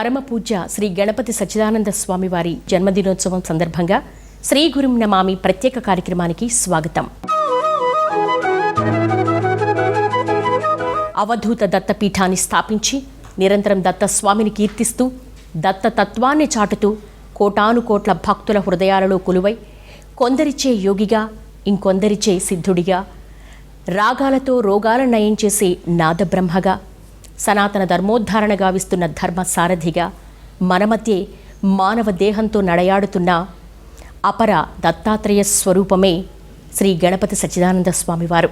పరమ పూజ్య శ్రీ గణపతి సచ్చిదానంద స్వామి వారి జన్మదినోత్సవం సందర్భంగా శ్రీ గురుం నమామి ప్రత్యేక కార్యక్రమానికి స్వాగతం. అవధూత దత్తపీఠాన్ని స్థాపించి నిరంతరం దత్తస్వామిని కీర్తిస్తూ దత్తతత్వాన్ని చాటుతూ కోటానుకోట్ల భక్తుల హృదయాలలో కొలువై కొందరిచే యోగిగా ఇంకొందరిచే సిద్ధుడిగా రాగాలతో రోగాల నయం చేసే నాదబ్రహ్మగా సనాతన ధర్మోద్ధారణ గావిస్తున్న ధర్మ సారథిగా మన మధ్యే మానవ దేహంతో నడయాడుతున్న అపర దత్తాత్రేయ స్వరూపమే శ్రీ గణపతి సచ్చిదానంద స్వామివారు.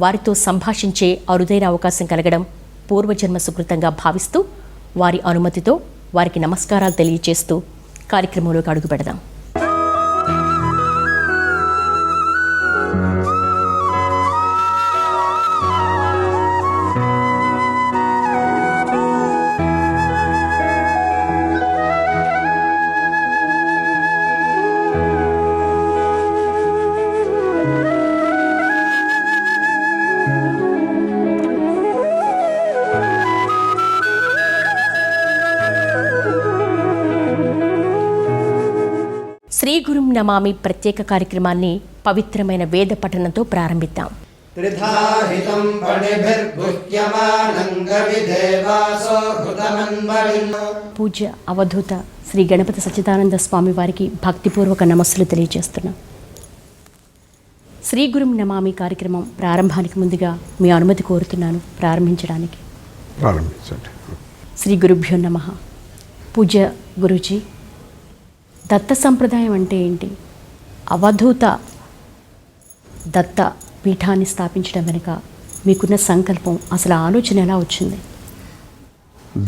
వారితో సంభాషించే అరుదైన అవకాశం కలగడం పూర్వజన్మ సుకృతంగా భావిస్తూ వారి అనుమతితో వారికి నమస్కారాలు తెలియజేస్తూ కార్యక్రమంలోకి అడుగు పెడదాం. శ్రీ గురుం నమామి ప్రత్యేక కార్యక్రమాన్ని పవిత్రమైన వేద పఠనంతో ప్రారంభిద్దాం. పూజ్య అవధూత శ్రీ గణపతి సచ్చిదానంద స్వామి వారికి భక్తిపూర్వక నమస్సులు తెలియజేస్తున్నాం. శ్రీ గురుం నమామి కార్యక్రమం ప్రారంభానికి ముందుగా మీ అనుమతి కోరుతున్నాను ప్రారంభించడానికి. శ్రీ గురుభ్యో నమః. పూజ్య గురూజీ, దత్త సంప్రదాయం అంటే ఏంటి? అవధూత దత్త పీఠాన్ని స్థాపించడం వెనుక మీకున్న సంకల్పం, అసలు ఆలోచన ఎలా వచ్చింది?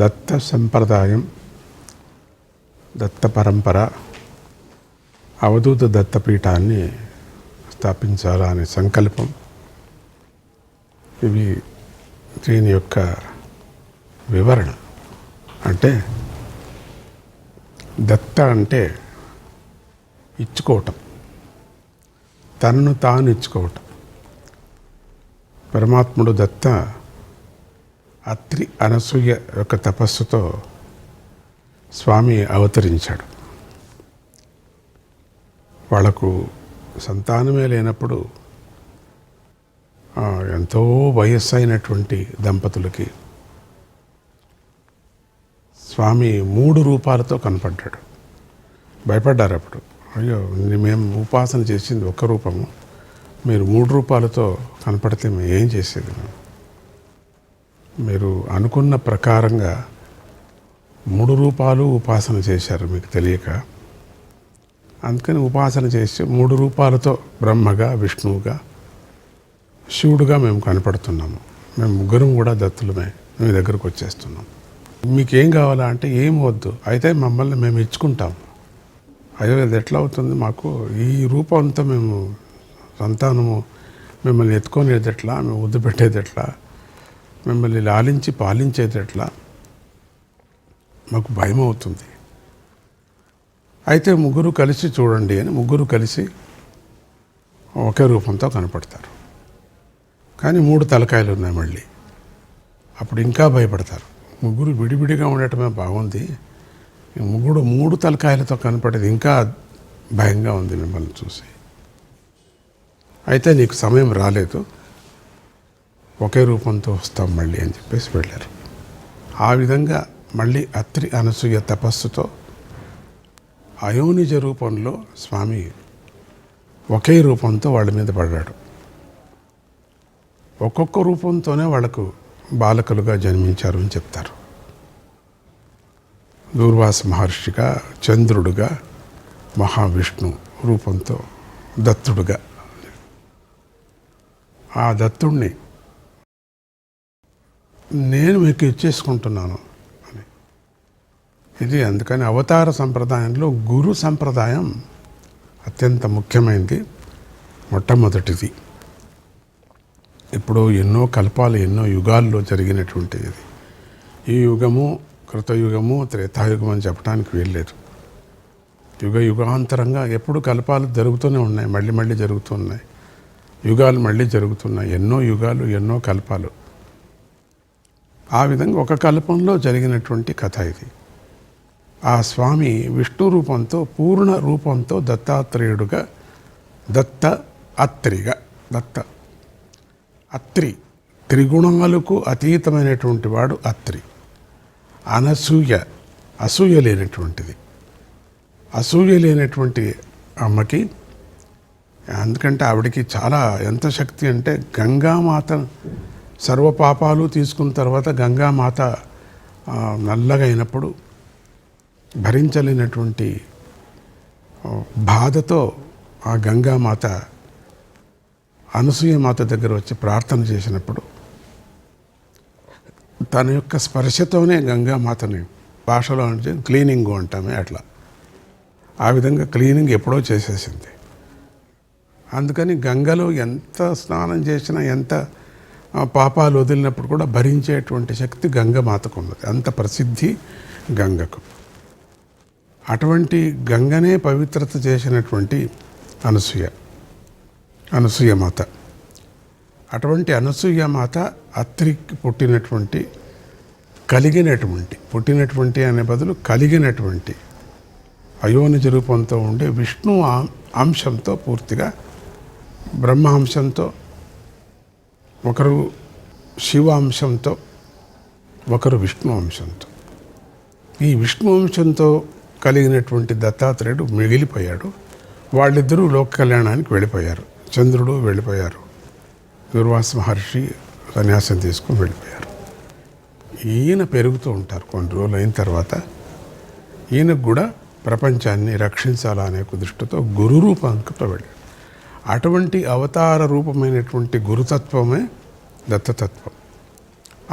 దత్త సంప్రదాయం, దత్త పరంపర, అవధూత దత్తపీఠాన్ని స్థాపించాలనే సంకల్పం, ఇవి దీని యొక్క వివరణ. అంటే దత్త అంటే ఇచ్చుకోవటం, తనను తాను ఇచ్చుకోవటం. పరమాత్ముడు దత్త అత్రి అనసూయ యొక్క తపస్సుతో స్వామి అవతరించాడు. వాళ్లకు సంతానమే లేనప్పుడు ఎంతో వయస్సు అయినటువంటి దంపతులకి స్వామి 3 రూపాలతో కనపడ్డాడు. భయపడ్డారు అప్పుడు. అయ్యో, మేము ఉపాసన చేసింది 1 రూపము, మీరు 3 రూపాలతో కనపడితే మేము ఏం చేసేది? మీరు అనుకున్న ప్రకారంగా 3 రూపాలు ఉపాసన చేశారు మీకు తెలియక. అందుకని ఉపాసన చేసి 3 రూపాలతో బ్రహ్మగా, విష్ణువుగా, శివుడుగా మేము కనపడుతున్నాము. మేము ముగ్గురం కూడా దత్తులమే, మీ దగ్గరకు వచ్చేస్తున్నాం. మీకేం కావాలా అంటే ఏం వద్దు, అయితే మమ్మల్ని మేము ఇచ్చుకుంటాం. అయ్యో, ఇది ఎట్లా అవుతుంది? మాకు ఈ రూపంతో మేము సంతానము మిమ్మల్ని ఎత్తుకునేది ఎట్లా, మేము ముద్దు పెట్టేది ఎట్లా, మిమ్మల్ని లాలించి పాలించేది ఎట్లా? మాకు భయం అవుతుంది. అయితే ముగ్గురు కలిసి చూడండి అని ముగ్గురు కలిసి ఒకే రూపంతో కనపడతారు. కానీ 3 తలకాయలు ఉన్నాయి మళ్ళీ. అప్పుడు ఇంకా భయపడతారు. ముగ్గురు విడివిడిగా ఉండటమే బాగుంది, ముగ్గురు 3 తలకాయలతో కనపడేది ఇంకా భయంగా ఉంది మిమ్మల్ని చూసి. అయితే నీకు సమయం రాలేదు, ఒకే రూపంతో వస్తాం మళ్ళీ అని చెప్పేసి వెళ్ళారు. ఆ విధంగా మళ్ళీ అత్రి అనసూయ తపస్సుతో అయోనిజ రూపంలో స్వామి ఒకే రూపంతో వాళ్ళ మీద పడ్డాడు. ఒక్కొక్క రూపంతోనే వాళ్ళకు బాలకులుగా జన్మించారు అని చెప్తారు. దూర్వాస మహర్షిగా, చంద్రుడుగా, మహావిష్ణు రూపంతో దత్తుడుగా. ఆ దత్తుడిని నేను మీకు ఇచ్చేసుకుంటున్నాను అని. ఇది అందుకని అవతార సంప్రదాయంలో గురు సంప్రదాయం అత్యంత ముఖ్యమైనది, మొట్టమొదటిది. ఇప్పుడు ఎన్నో కల్పాలు, ఎన్నో యుగాల్లో జరిగినటువంటిది. ఈ యుగము కృతయుగము, త్రేతాయుగం అని చెప్పడానికి వీల్లేదు. యుగాంతరంగా ఎప్పుడు కల్పాలు జరుగుతూనే ఉన్నాయి, మళ్ళీ మళ్ళీ జరుగుతున్నాయి. యుగాలు మళ్ళీ జరుగుతున్నాయి, ఎన్నో యుగాలు, ఎన్నో కల్పాలు. ఆ విధంగా ఒక కల్పంలో జరిగినటువంటి కథ ఇది. ఆ స్వామి విష్ణు రూపంతో పూర్ణ రూపంతో దత్తాత్రేయుడుగా దత్త అత్రి త్రిగుణాలకు అతీతమైనటువంటి వాడు అత్రి. అసూయ లేనటువంటిది. అసూయ లేనటువంటి అమ్మకి, ఎందుకంటే ఆవిడకి చాలా ఎంత శక్తి అంటే గంగామాత సర్వపాపాలు తీసుకున్న తర్వాత గంగామాత నల్లగా అయినప్పుడు భరించలేనటువంటి బాధతో ఆ గంగామాత అనసూయమాత దగ్గర వచ్చి ప్రార్థన చేసినప్పుడు తన యొక్క స్పర్శతోనే గంగామాతని భాషలో అంటే క్లీనింగ్ అంటామే అట్లా ఆ విధంగా క్లీనింగ్ ఎప్పుడో చేసేసింది. అందుకని గంగలో ఎంత స్నానం చేసినా ఎంత పాపాలు వదిలినప్పుడు కూడా భరించేటువంటి శక్తి గంగమాతకు ఉన్నది. అంత ప్రసిద్ధి గంగకు. అటువంటి గంగనే పవిత్రత చేసినటువంటి అనసూయమాత. అటువంటి అనసూయమాత అత్రికి పుట్టినటువంటి అనే బదులు కలిగినటువంటి అయోనిజ రూపంతో ఉండే విష్ణు అంశంతో, పూర్తిగా బ్రహ్మ అంశంతో, ఒకరు శివ అంశంతో, ఒకరు విష్ణు అంశంతో. ఈ విష్ణు అంశంతో కలిగినటువంటి దత్తాత్రేయుడు మిగిలిపోయాడు. వాళ్ళిద్దరూ లోక కళ్యాణానికి వెళ్ళిపోయారు. చంద్రుడు వెళ్ళిపోయారు. దుర్వాస మహర్షి సన్యాసం తీసుకుని వెళ్ళిపోయారు. ఈయన పెరుగుతూ ఉంటారు. కొన్ని రోజులు అయిన తర్వాత ఈయనకు కూడా ప్రపంచాన్ని రక్షించాలనే దృష్టితో గురు రూపంతో వెళ్ళాడు. అటువంటి అవతార రూపమైనటువంటి గురుతత్వమే దత్తతత్వం.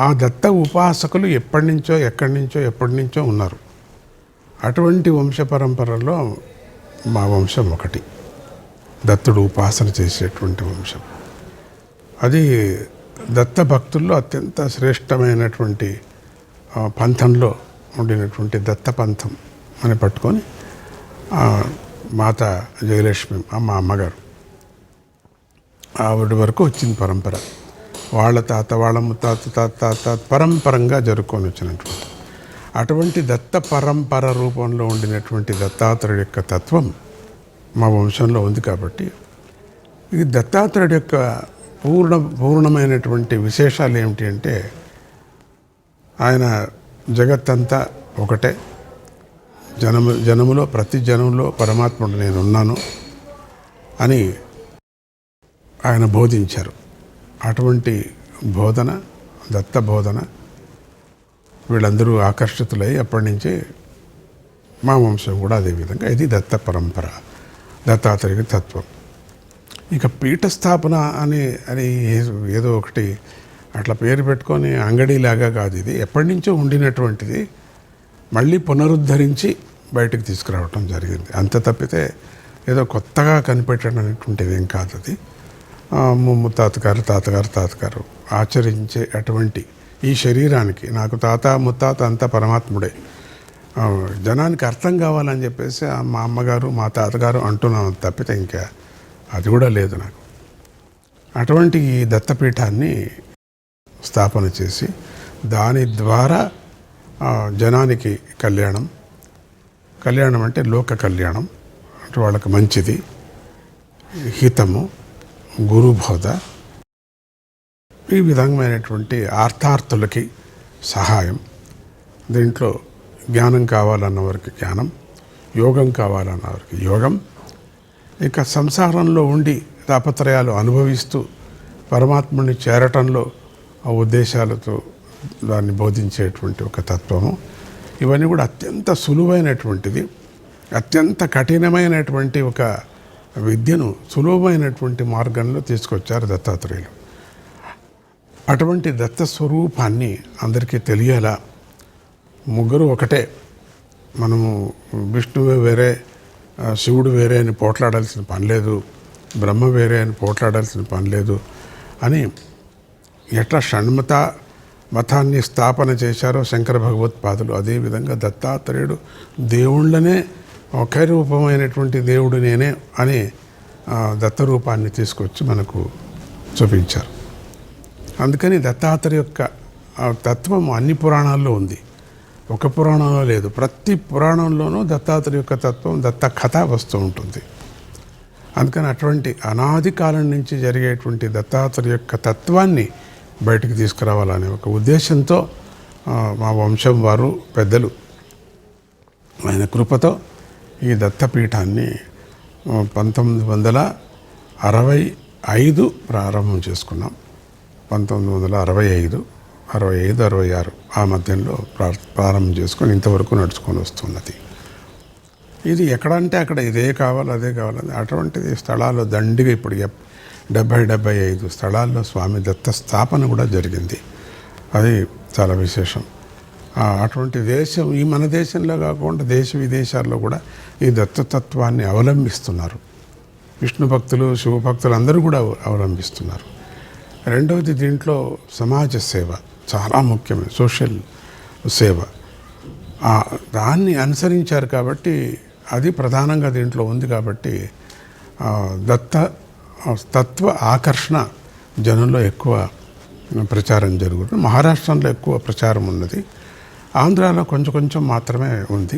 ఆ దత్త ఉపాసకులు ఎప్పటి నుంచో ఉన్నారు. అటువంటి వంశ పరంపరలో మా వంశం ఒకటి, దత్తుడు ఉపాసన చేసేటువంటి వంశం. అది దత్త భక్తుల్లో అత్యంత శ్రేష్టమైనటువంటి పంథంలో ఉండినటువంటి దత్త పంథం అని పట్టుకొని మాత జయలక్ష్మి మా అమ్మగారు ఆవిడ వరకు వచ్చింది పరంపర. వాళ్ళ తాత, వాళ్ళ ముత్తాత పరంపరంగా జరుపుకొని వచ్చినటువంటి అటువంటి దత్త పరంపర రూపంలో ఉండినటువంటి దత్తాత్రేయుడి యొక్క తత్వం మా వంశంలో ఉంది. కాబట్టి ఈ దత్తాత్రేయుడి యొక్క పూర్ణమైనటువంటి విశేషాలు ఏమిటి అంటే, ఆయన జగత్తంతా ఒకటే, జనములో ప్రతి జనంలో పరమాత్ముడు నేనున్నాను అని ఆయన బోధించారు. అటువంటి బోధన, దత్త బోధన వీళ్ళందరూ ఆకర్షితులై అప్పటి నుంచే మా వంశం కూడా అదేవిధంగా ఇది దత్త పరంపర, దత్తాత్రేయుడి తత్వం. ఇక పీఠస్థాపన అని ఏదో ఒకటి అట్లా పేరు పెట్టుకొని అంగడిలాగా కాదు. ఇది ఎప్పటి నుంచో ఉండినటువంటిది మళ్ళీ పునరుద్ధరించి బయటకు తీసుకురావటం జరిగింది. అంత తప్పితే ఏదో కొత్తగా కనిపెట్టడం అనేటువంటిది ఏం కాదు. అది తాతగారు ఆచరించే అటువంటి ఈ శరీరానికి, నాకు తాత ముత్తాత అంతా పరమాత్ముడే, జనానికి అర్థం కావాలని చెప్పేసి మా అమ్మగారు మా తాతగారు అంటున్నాను తప్పితే ఇంకా అది కూడా లేదు నాకు. అటువంటి ఈ దత్తపీఠాన్ని స్థాపన చేసి దాని ద్వారా జనానికి కళ్యాణం అంటే లోక కళ్యాణం, అంటే వాళ్ళకి మంచిది, హితము, గురుబోధ, ఈ విధమైనటువంటి ఆర్థార్థులకి సహాయం. దీంట్లో జ్ఞానం కావాలన్న వారికి జ్ఞానం, యోగం కావాలన్న వారికి యోగం, ఇక సంసారంలో ఉండి తాపత్రయాలు అనుభవిస్తూ పరమాత్ముని చేరటంలో ఆ ఉద్దేశాలతో దాన్ని బోధించేటువంటి ఒక తత్వము. ఇవన్నీ కూడా అత్యంత సులువైనటువంటిది, అత్యంత కఠినమైనటువంటి ఒక విద్యను సులువైనటువంటి మార్గంలో తీసుకొచ్చారు దత్తాత్రేయులు. అటువంటి దత్త స్వరూపాన్ని అందరికీ తెలియాలా. ముగ్గురు ఒకటే, మనము విష్ణువే వేరే, శివుడు వేరే అని పోట్లాడాల్సిన పని లేదు, బ్రహ్మ వేరే అని పోట్లాడాల్సిన పని లేదు అని ఎట్లా షణ్మత మతాన్ని స్థాపన చేశారో శంకర భగవత్పాదులు, అదేవిధంగా దత్తాత్రేయుడు దేవుళ్ళనే ఒకే రూపమైనటువంటి దేవుడు నేనే అని దత్తరూపాన్ని తీసుకొచ్చి మనకు చూపించారు. అందుకని దత్తాత్రేయ యొక్క తత్వం అన్ని పురాణాల్లో ఉంది. ఒక పురాణంలో లేదు, ప్రతి పురాణంలోనూ దత్తాత్రేయ యొక్క తత్వం, దత్త కథ వస్తూ ఉంటుంది. అందుకని అటువంటి అనాది కాలం నుంచి జరిగేటువంటి దత్తాత్రేయ యొక్క తత్వాన్ని బయటికి తీసుకురావాలనే ఒక ఉద్దేశంతో మా వంశం వారు పెద్దలు ఆయన కృపతో ఈ దత్తపీఠాన్ని 1965 ప్రారంభం చేసుకున్నాం. 1965, 66 ఆ మధ్యలో ప్రారంభం చేసుకొని ఇంతవరకు నడుచుకొని వస్తున్నది. ఇది ఎక్కడంటే అక్కడ ఇదే కావాలి అదే కావాలని అటువంటిది స్థలాల్లో దండిగా ఇప్పుడు 70-75 స్థలాల్లో స్వామి దత్త స్థాపన కూడా జరిగింది. అది చాలా విశేషం. అటువంటి దేశం ఈ మన దేశంలో కాకుండా దేశ విదేశాల్లో కూడా ఈ దత్తతత్వాన్ని అవలంబిస్తున్నారు. విష్ణు భక్తులు, శివభక్తులు అందరూ కూడా అవలంబిస్తున్నారు. రెండవది దీంట్లో సమాజ సేవ చాలా ముఖ్యమైన సోషల్ సేవ. దాన్ని అనుసరించారు కాబట్టి అది ప్రధానంగా దీంట్లో ఉంది కాబట్టి తత్వ ఆకర్షణ జనంలో ఎక్కువ ప్రచారం జరుగుతుంది. మహారాష్ట్రలో ఎక్కువ ప్రచారం ఉన్నది, ఆంధ్రాలో కొంచెం మాత్రమే ఉంది.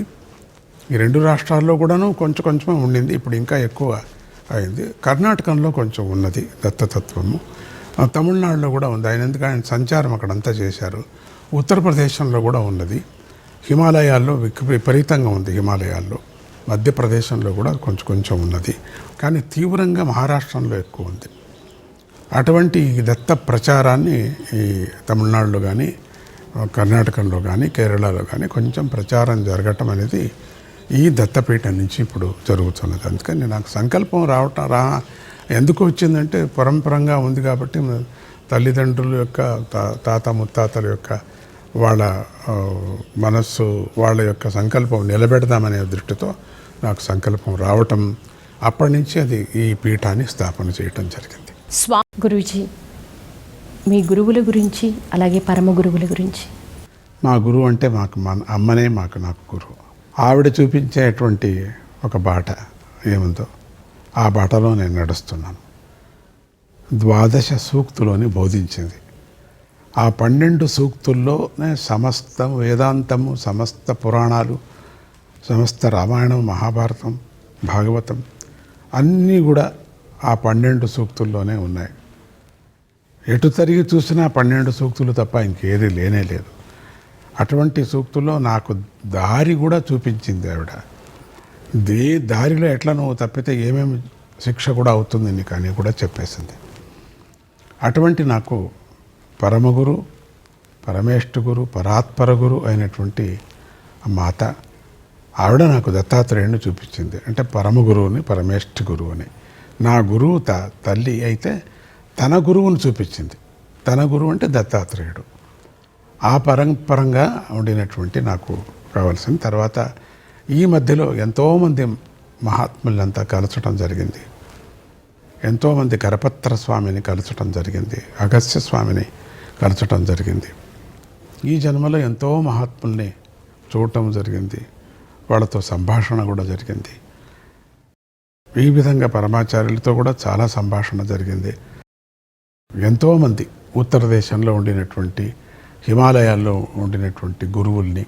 ఈ 2 రాష్ట్రాల్లో కూడాను కొంచెమే ఉండింది, ఇప్పుడు ఇంకా ఎక్కువ అయింది. కర్ణాటకలో కొంచెం ఉన్నది దత్తతత్వము, తమిళనాడులో కూడా ఉంది. ఆయన సంచారం అక్కడంతా చేశారు. ఉత్తరప్రదేశంలో కూడా ఉన్నది, హిమాలయాల్లో విపరీతంగా ఉంది. హిమాలయాల్లో మధ్యప్రదేశంలో కూడా కొంచెం ఉన్నది, కానీ తీవ్రంగా మహారాష్ట్రంలో ఎక్కువ ఉంది. అటువంటి దత్త ప్రచారాన్ని ఈ తమిళనాడులో కానీ, కర్ణాటకలో కానీ, కేరళలో కానీ కొంచెం ప్రచారం జరగటం అనేది ఈ దత్తపీఠం నుంచి ఇప్పుడు జరుగుతున్నది. అందుకని నాకు సంకల్పం ఎందుకు వచ్చిందంటే పరంపరంగా ఉంది కాబట్టి, తల్లిదండ్రుల యొక్క తాత ముత్తాతల యొక్క వాళ్ళ మనస్సు, వాళ్ళ యొక్క సంకల్పం నిలబెడదామనే దృష్టితో నాకు సంకల్పం రావటం, అప్పటి నుంచి అది ఈ పీఠాన్ని స్థాపన చేయటం జరిగింది. గురూజీ, మీ గురువుల గురించి అలాగే పరమ గురువుల గురించి. మా గురువు అంటే మన అమ్మనే నాకు గురువు. ఆవిడ చూపించేటువంటి ఒక బాట ఏముందో ఆ బాటలో నేను నడుస్తున్నాను. 12 సూక్తులోని బోధించింది. ఆ 12 సూక్తుల్లోనే సమస్త వేదాంతము, సమస్త పురాణాలు, సమస్త రామాయణం, మహాభారతం, భాగవతం అన్నీ కూడా ఆ 12 సూక్తుల్లోనే ఉన్నాయి. ఎటు తిరిగి చూసినా 12 సూక్తులు తప్ప ఇంకేది లేనే లేదు. అటువంటి సూక్తుల్లో నాకు దారి కూడా చూపించింది ఆవిడ. దారిలో ఎట్లా నువ్వు తప్పితే ఏమేమి శిక్ష కూడా అవుతుంది నీకు అని కూడా చెప్పేసింది. అటువంటి నాకు పరమగురు, పరమేష్ఠ గురు, పరాత్పర గురు అయినటువంటి మాత ఆవిడ నాకు దత్తాత్రేయుని చూపించింది. అంటే పరమగురువుని, పరమేష్ఠ గురువుని. నా గురువు తల్లి అయితే తన గురువుని చూపించింది. తన గురువు అంటే దత్తాత్రేయుడు. ఆ పరంపరంగా ఉండినటువంటి నాకు కావాల్సింది. తర్వాత ఈ మధ్యలో ఎంతోమంది మహాత్ములంతా కలచడం జరిగింది. ఎంతోమంది కరపత్ర స్వామిని కలచడం జరిగింది, అగస్త్య స్వామిని కలచడం జరిగింది. ఈ జన్మలో ఎంతో మహాత్ముల్ని చూడటం జరిగింది, వాళ్ళతో సంభాషణ కూడా జరిగింది. ఈ విధంగా పరమాచార్యులతో కూడా చాలా సంభాషణ జరిగింది. ఎంతోమంది ఉత్తర దేశంలో ఉండినటువంటి, హిమాలయాల్లో ఉండినటువంటి గురువుల్ని,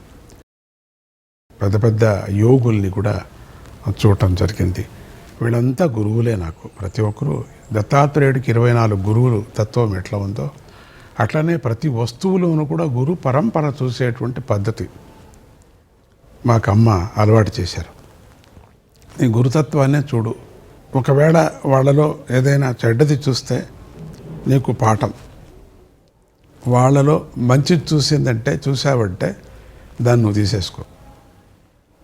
పెద్ద యోగుల్ని కూడా చూడటం జరిగింది. వీళ్ళంతా గురువులే నాకు. ప్రతి ఒక్కరూ దత్తాత్రేయుడికి 24 గురువులు తత్వం ఎట్లా ఉందో అట్లనే ప్రతి వస్తువులోనూ కూడా గురు పరంపర చూసేటువంటి పద్ధతి మాకమ్మ అలవాటు చేశారు. నీ గురుతత్వాన్నే చూడు, ఒకవేళ వాళ్ళలో ఏదైనా చెడ్డది చూస్తే నీకు పాఠం, వాళ్ళలో మంచిది చూసావంటే దాన్ని నువ్వు తీసేసుకో.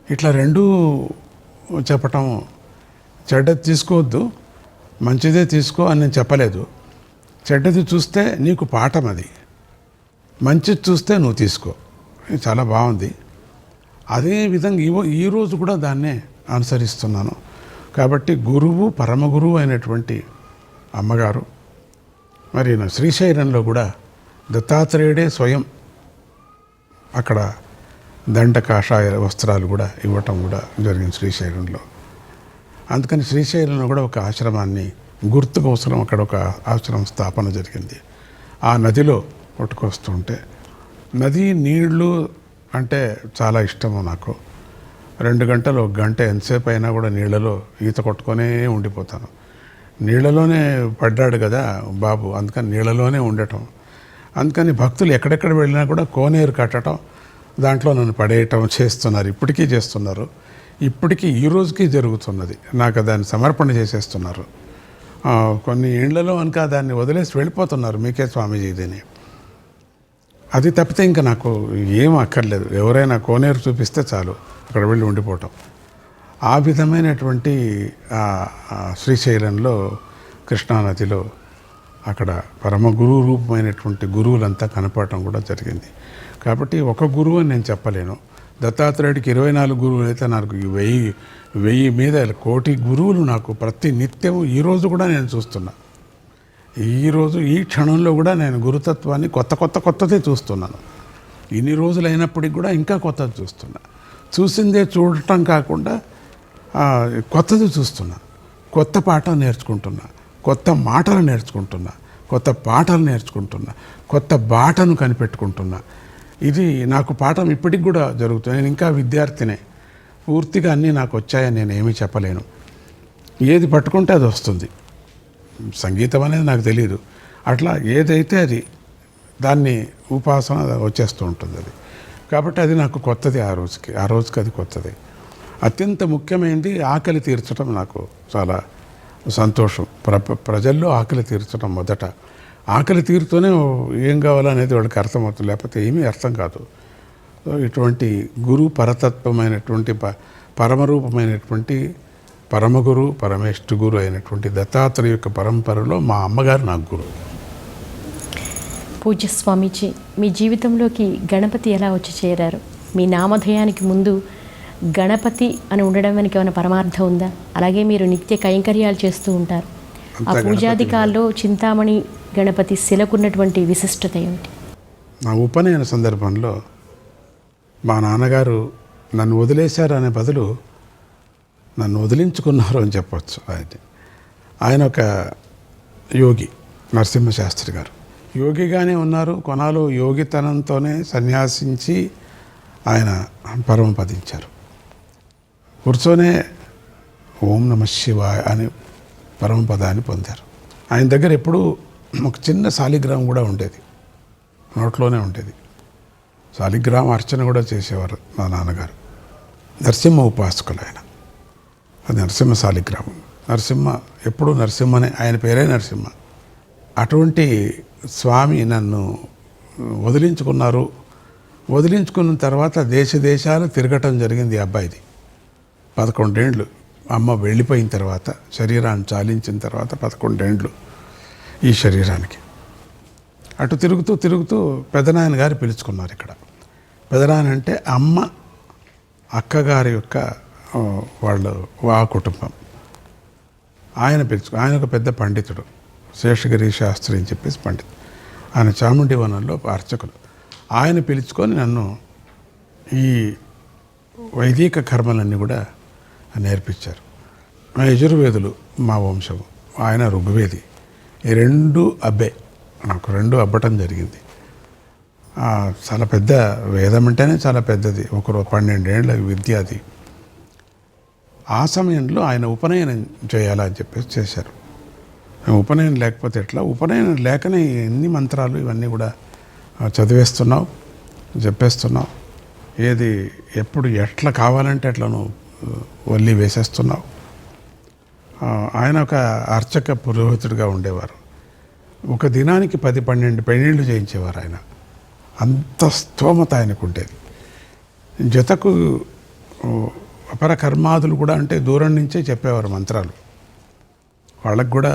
ఇట్లా రెండూ చెప్పటం, చెడ్డది తీసుకోవద్దు మంచిదే తీసుకో అని నేను చెప్పలేదు. చెడ్డది చూస్తే నీకు పాఠం, అది మంచిది చూస్తే నువ్వు తీసుకో. చాలా బాగుంది. అదేవిధంగా ఈరోజు కూడా దాన్నే అనుసరిస్తున్నాను. కాబట్టి గురువు, పరమగురువు అయినటువంటి అమ్మగారు, మరి నా శ్రీశైలంలో కూడా దత్తాత్రేయుడే స్వయం అక్కడ దండ కాషాయ వస్త్రాలు కూడా ఇవ్వటం కూడా జరిగింది శ్రీశైలంలో. అందుకని శ్రీశైలంలో కూడా ఒక ఆశ్రమాన్ని గుర్తు కోసం అక్కడ ఒక ఆశ్రమం స్థాపన జరిగింది. ఆ నదిలో కొట్టుకొస్తుంటే నది నీళ్లు అంటే చాలా ఇష్టము నాకు. 2 గంటలు 1 గంట ఎంతసేపు అయినా కూడా నీళ్ళలో ఈత కొట్టుకొనే ఉండిపోతాను. నీళ్ళలోనే పడ్డాడు కదా బాబు, అందుకని నీళ్ళలోనే ఉండటం. అందుకని భక్తులు ఎక్కడెక్కడ వెళ్ళినా కూడా కోనేరు కట్టడం, దాంట్లో నన్ను పడేయటం చేస్తున్నారు. ఇప్పటికీ చేస్తున్నారు. ఇప్పటికీ ఈ రోజుకి జరుగుతున్నది. నాకు దాన్ని సమర్పణ చేసేస్తున్నారు. కొన్ని ఇళ్లలో కనుక దాన్ని వదిలేసి వెళ్ళిపోతున్నారు, మీకే స్వామీజీ ఇదని. అది తప్పితే ఇంకా నాకు ఏం అక్కర్లేదు. ఎవరైనా కోనేరు చూపిస్తే చాలు, అక్కడ వెళ్ళి ఉండిపోవటం. ఆ విధమైనటువంటి శ్రీశైలంలో కృష్ణానదిలో అక్కడ పరమ గురువు రూపమైనటువంటి గురువులంతా కనపడటం కూడా జరిగింది. కాబట్టి ఒక గురువు అని నేను చెప్పలేను. దత్తాత్రేయుడికి 24 గురువులు అయితే నాకు 1000 మీద 1,000,000 గురువులు నాకు ప్రతి నిత్యము ఈరోజు కూడా నేను చూస్తున్నా. ఈరోజు ఈ క్షణంలో కూడా నేను గురుతత్వాన్ని కొత్తదే చూస్తున్నాను. ఇన్ని రోజులు అయినప్పటికి కూడా ఇంకా కొత్తది చూస్తున్నా. చూసిందే చూడటం కాకుండా కొత్తది చూస్తున్నా. కొత్త పాఠం నేర్చుకుంటున్నా, కొత్త మాటలు నేర్చుకుంటున్నా, కొత్త పాటలు నేర్చుకుంటున్నా, కొత్త బాటను కనిపెట్టుకుంటున్నా. ఇది నాకు పాఠం ఇప్పటికి కూడా జరుగుతుంది. నేను ఇంకా విద్యార్థినే. పూర్తిగా అన్నీ నాకు వచ్చాయని నేను ఏమీ చెప్పలేను. ఏది పట్టుకుంటే అది వస్తుంది. సంగీతం అనేది నాకు తెలియదు. అట్లా ఏదైతే అది దాన్ని ఉపాసన వచ్చేస్తూ ఉంటుంది అది. కాబట్టి అది నాకు కొత్తది. ఆ రోజుకి అది కొత్తది. అత్యంత ముఖ్యమైనది ఆకలి తీర్చడం. నాకు చాలా సంతోషం. ప్రజల్లో ఆకలి తీర్చడం మొదట. ఆకలి తీరుతూనే ఏం కావాలనేది వాళ్ళకి అర్థమవుతుంది, లేకపోతే ఏమీ అర్థం కాదు. ఇటువంటి గురు పరతత్వమైనటువంటి పరమరూపమైనటువంటి పరమగురు పరమేష్ఠ గురు అయినటువంటి దత్తాత్రేయ యొక్క పరంపరలో మా అమ్మగారు నాకు గురువు. పూజ్య స్వామీజీ, మీ జీవితంలోకి గణపతి ఎలా వచ్చి చేరారు? మీ నామధేయానికి ముందు గణపతి అని ఉండడం వెనక ఏమైనా పరమార్థం ఉందా? అలాగే మీరు నిత్య కైంకర్యాలు చేస్తూ ఉంటారు. ఆ పూజాధికాల్లో చింతామణి గణపతి శిలకున్నటువంటి విశిష్టత ఏమిటి? నా ఉపనయన సందర్భంలో మా నాన్నగారు నన్ను వదిలేశారు అనే బదులు నన్ను వదిలించుకున్నారు అని చెప్పవచ్చు. ఆయన ఒక యోగి, నరసింహశాస్త్రి గారు. యోగిగానే ఉన్నారు. కొనాలు యోగితనంతోనే సన్యాసించి ఆయన పరమపదించారు. కూర్చొనే ఓం నమ శివాయ అని పరమపదాన్ని పొందారు. ఆయన దగ్గర ఎప్పుడూ ఒక చిన్న శాలిగ్రామం కూడా ఉండేది, నోట్లోనే ఉండేది. శాలిగ్రామ అర్చన కూడా చేసేవారు మా నాన్నగారు. నరసింహ ఉపాసకులు ఆయన. అది నరసింహ శాలిగ్రామం. నరసింహ ఎప్పుడూ నరసింహనే, ఆయన పేరే నరసింహ. అటువంటి స్వామి నన్ను వదిలించుకున్నారు. వదిలించుకున్న తర్వాత దేశాలు తిరగటం జరిగింది. ఈ అబ్బాయిది 11 ఏళ్ళు. అమ్మ వెళ్ళిపోయిన తర్వాత, శరీరాన్ని చాలించిన తర్వాత 11 ఏళ్ళు ఈ శరీరానికి. అటు తిరుగుతూ పెదనాయన గారు పిలుచుకున్నారు ఇక్కడ. పెదనాయన అంటే అమ్మ అక్కగారి యొక్క వాళ్ళు ఆ కుటుంబం. ఆయన ఆయన ఒక పెద్ద పండితుడు, శేషగిరి శాస్త్రి అని చెప్పేసి పండితుడు. ఆయన చాముండి వనంలో అర్చకులు. ఆయన పిలుచుకొని నన్ను ఈ వైదిక కర్మలన్నీ కూడా నేర్పించారు. యజుర్వేదులు మా వంశం, ఆయన ఋగ్వేది. ఈ 2 అబ్బే, నాకు 2 అబ్బటం జరిగింది. చాలా పెద్ద వేదం అంటేనే చాలా పెద్దది. 12 ఏళ్ళ విద్య అది. ఆ సమయంలో ఆయన ఉపనయనం చేయాలని చెప్పేసి చేశారు. ఉపనయనం లేకపోతే ఎట్లా? ఉపనయనం లేకనే ఎన్ని మంత్రాలు ఇవన్నీ కూడా చదివేస్తున్నావు, చెప్పేస్తున్నావు. ఏది ఎప్పుడు ఎట్లా కావాలంటే అట్లా నువ్వు వల్లి వేసేస్తున్నావు. ఆయన ఒక అర్చక పురోహితుడిగా ఉండేవారు. ఒక దినానికి 10-12 పెళ్ళిళ్ళు చేయించేవారు ఆయన. అంత స్తోమత ఆయనకు ఉండేది. జతకు అపర కర్మాదులు కూడా, అంటే దూరం నుంచే చెప్పేవారు మంత్రాలు, వాళ్ళకు కూడా